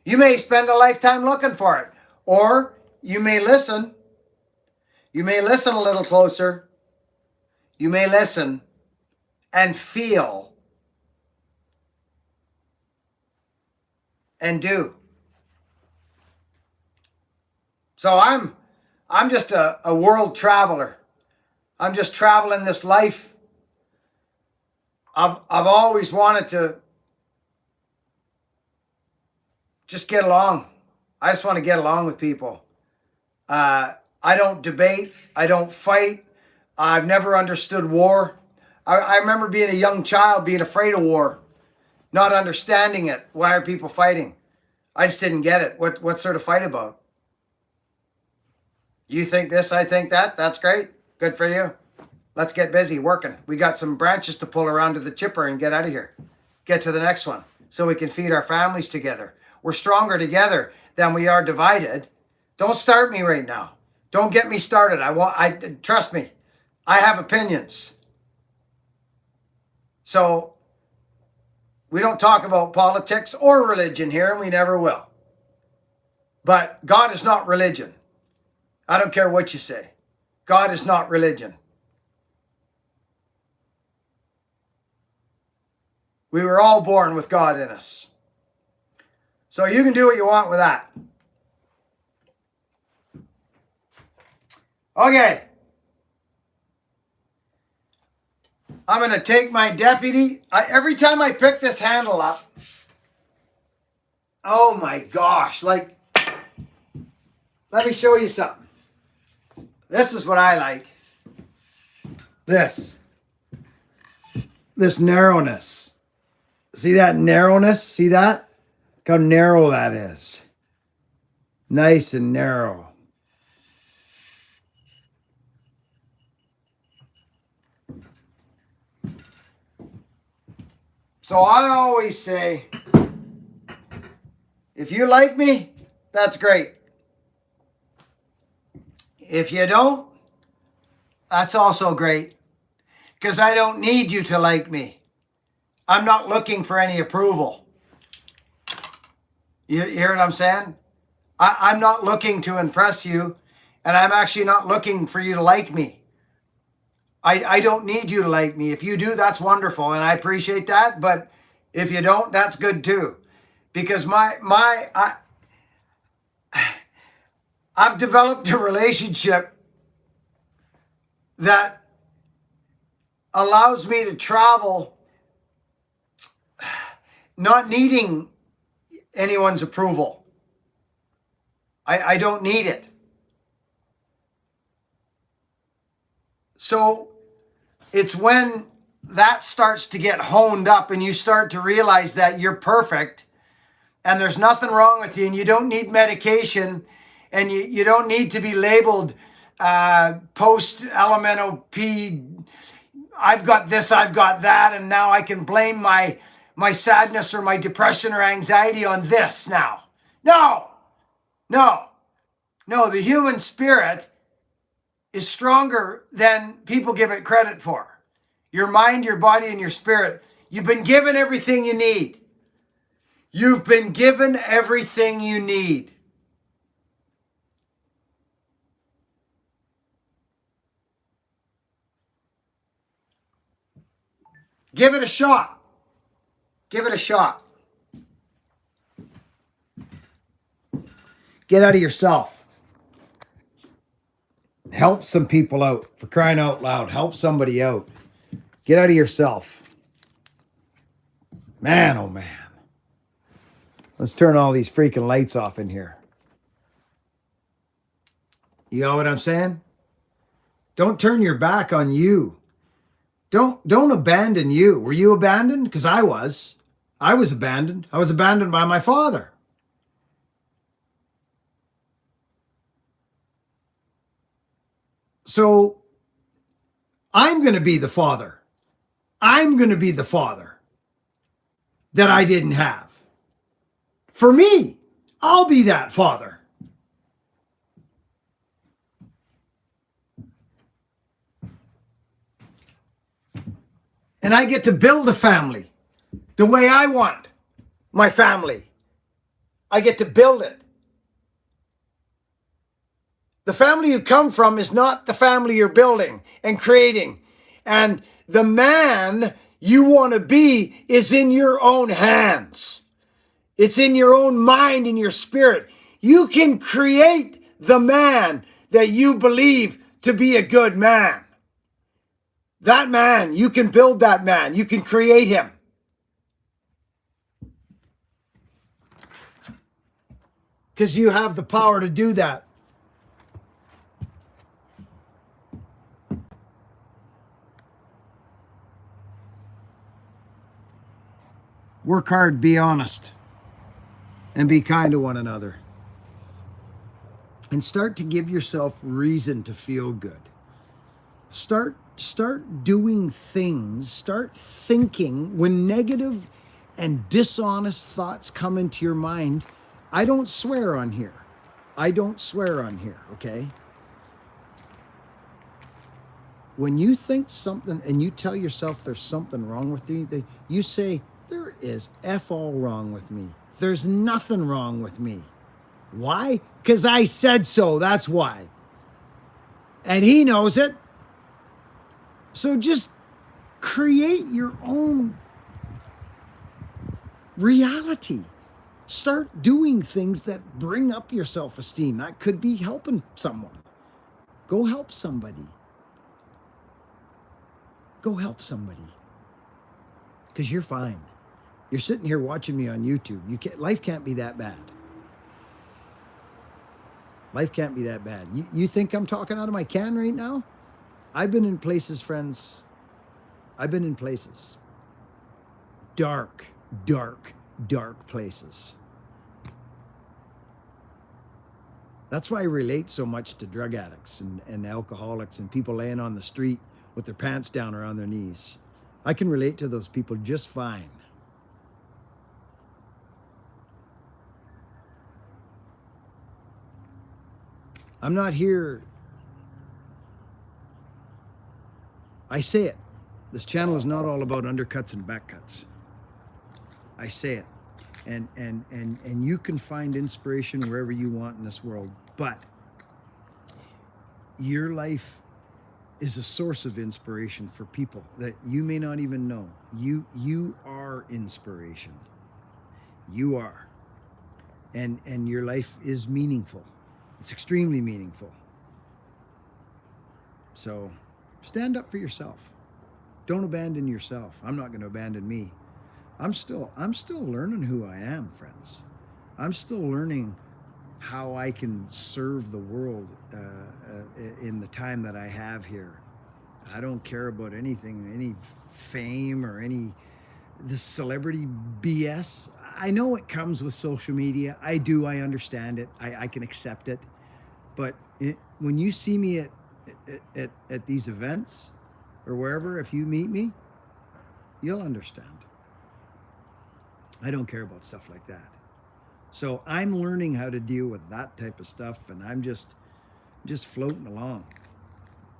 You may spend a lifetime looking for it. Or you may listen. You may listen a little closer. You may listen and feel and do. So I'm just a world traveler. I'm just traveling this life. I've always wanted to just get along. I just want to get along with people. I don't debate. I don't fight. I've never understood war. I remember being a young child, being afraid of war, not understanding it. Why are people fighting? I just didn't get it. What's there to fight about? You think this, I think that. That's great. Good for you. Let's get busy working. We got some branches to pull around to the chipper and get out of here. Get to the next one so we can feed our families together. We're stronger together than we are divided. Don't start me right now. Don't get me started. Trust me. I have opinions. So we don't talk about politics or religion here, and we never will. But God is not religion. I don't care what you say. God is not religion. We were all born with God in us. So you can do what you want with that. Okay. I'm going to take my deputy. Every time I pick this handle up, oh my gosh, let me show you something. This is what I like. This narrowness. See that narrowness? See that? Look how narrow that is. Nice and narrow. So I always say, if you like me, that's great. If you don't, that's also great. Because I don't need you to like me. I'm not looking for any approval. You hear what I'm saying? I'm not looking to impress you, and I'm actually not looking for you to like me. I don't need you to like me. If you do, that's wonderful, and I appreciate that. But if you don't, that's good too. Because I've developed a relationship that allows me to travel not needing anyone's approval. I don't need it. So it's when that starts to get honed up and you start to realize that you're perfect and there's nothing wrong with you and you don't need medication and you don't need to be labeled post-LMNOP, I've got this, I've got that, and now I can blame my sadness or my depression or anxiety on this now. No, the human spirit is stronger than people give it credit for. Your mind, your body, and your spirit. You've been given everything you need. You've been given everything you need. Give it a shot. Give it a shot. Get out of yourself. Help some people out, for crying out loud. Help somebody out. Get out of yourself. Man, oh man. Let's turn all these freaking lights off in here. You know what I'm saying? Don't turn your back on you. Don't abandon you. Were you abandoned? Because I was. I was abandoned. I was abandoned by my father. So I'm going to be the father. I'm going to be the father that I didn't have. For me, I'll be that father. And I get to build a family the way I want my family. I get to build it. The family you come from is not the family you're building and creating. And the man you want to be is in your own hands. It's in your own mind and your spirit. You can create the man that you believe to be a good man. That man, you can build that man. You can create him. Because you have the power to do that. Work hard, be honest, and be kind to one another. And start to give yourself reason to feel good. Start doing things, start thinking when negative and dishonest thoughts come into your mind. I don't swear on here. I don't swear on here, okay? When you think something and you tell yourself there's something wrong with you, you say, there is F all wrong with me. There's nothing wrong with me. Why? Because I said so, that's why. And he knows it. So just create your own reality. Start doing things that bring up your self-esteem. That could be helping someone. Go help somebody. Go help somebody. Because you're fine. You're sitting here watching me on YouTube. Life can't be that bad. Life can't be that bad. You think I'm talking out of my can right now? I've been in places, friends. I've been in places. Dark, dark, dark places. That's why I relate so much to drug addicts and alcoholics and people laying on the street with their pants down around their knees. I can relate to those people just fine. I'm not here. I say it. This channel is not all about undercuts and backcuts. I say it. And you can find inspiration wherever you want in this world. But your life is a source of inspiration for people that you may not even know. You are inspiration. You are. And your life is meaningful. It's extremely meaningful. So stand up for yourself. Don't abandon yourself. I'm not going to abandon me. I'm still learning who I am, friends. I'm still learning how I can serve the world in the time that I have here. I don't care about anything, any fame or the celebrity BS. I know it comes with social media. I understand it. I can accept it. But when you see me at these events or wherever, if you meet me, you'll understand. I don't care about stuff like that. So I'm learning how to deal with that type of stuff, and I'm just floating along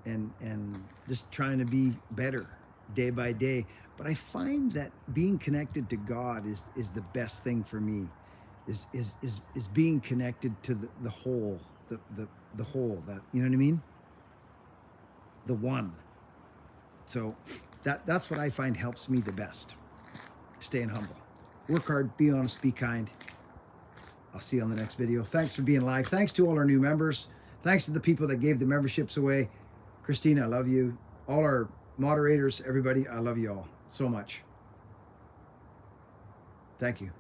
and just trying to be better day by day. But I find that being connected to God is the best thing for me, is being connected to the whole, the whole, that, you know what I mean? The one. So that's what I find helps me the best. Staying humble. Work hard, be honest, be kind. I'll see you on the next video. Thanks for being live. Thanks to all our new members. Thanks to the people that gave the memberships away. Christina, I love you. All our moderators, everybody, I love you all so much. Thank you.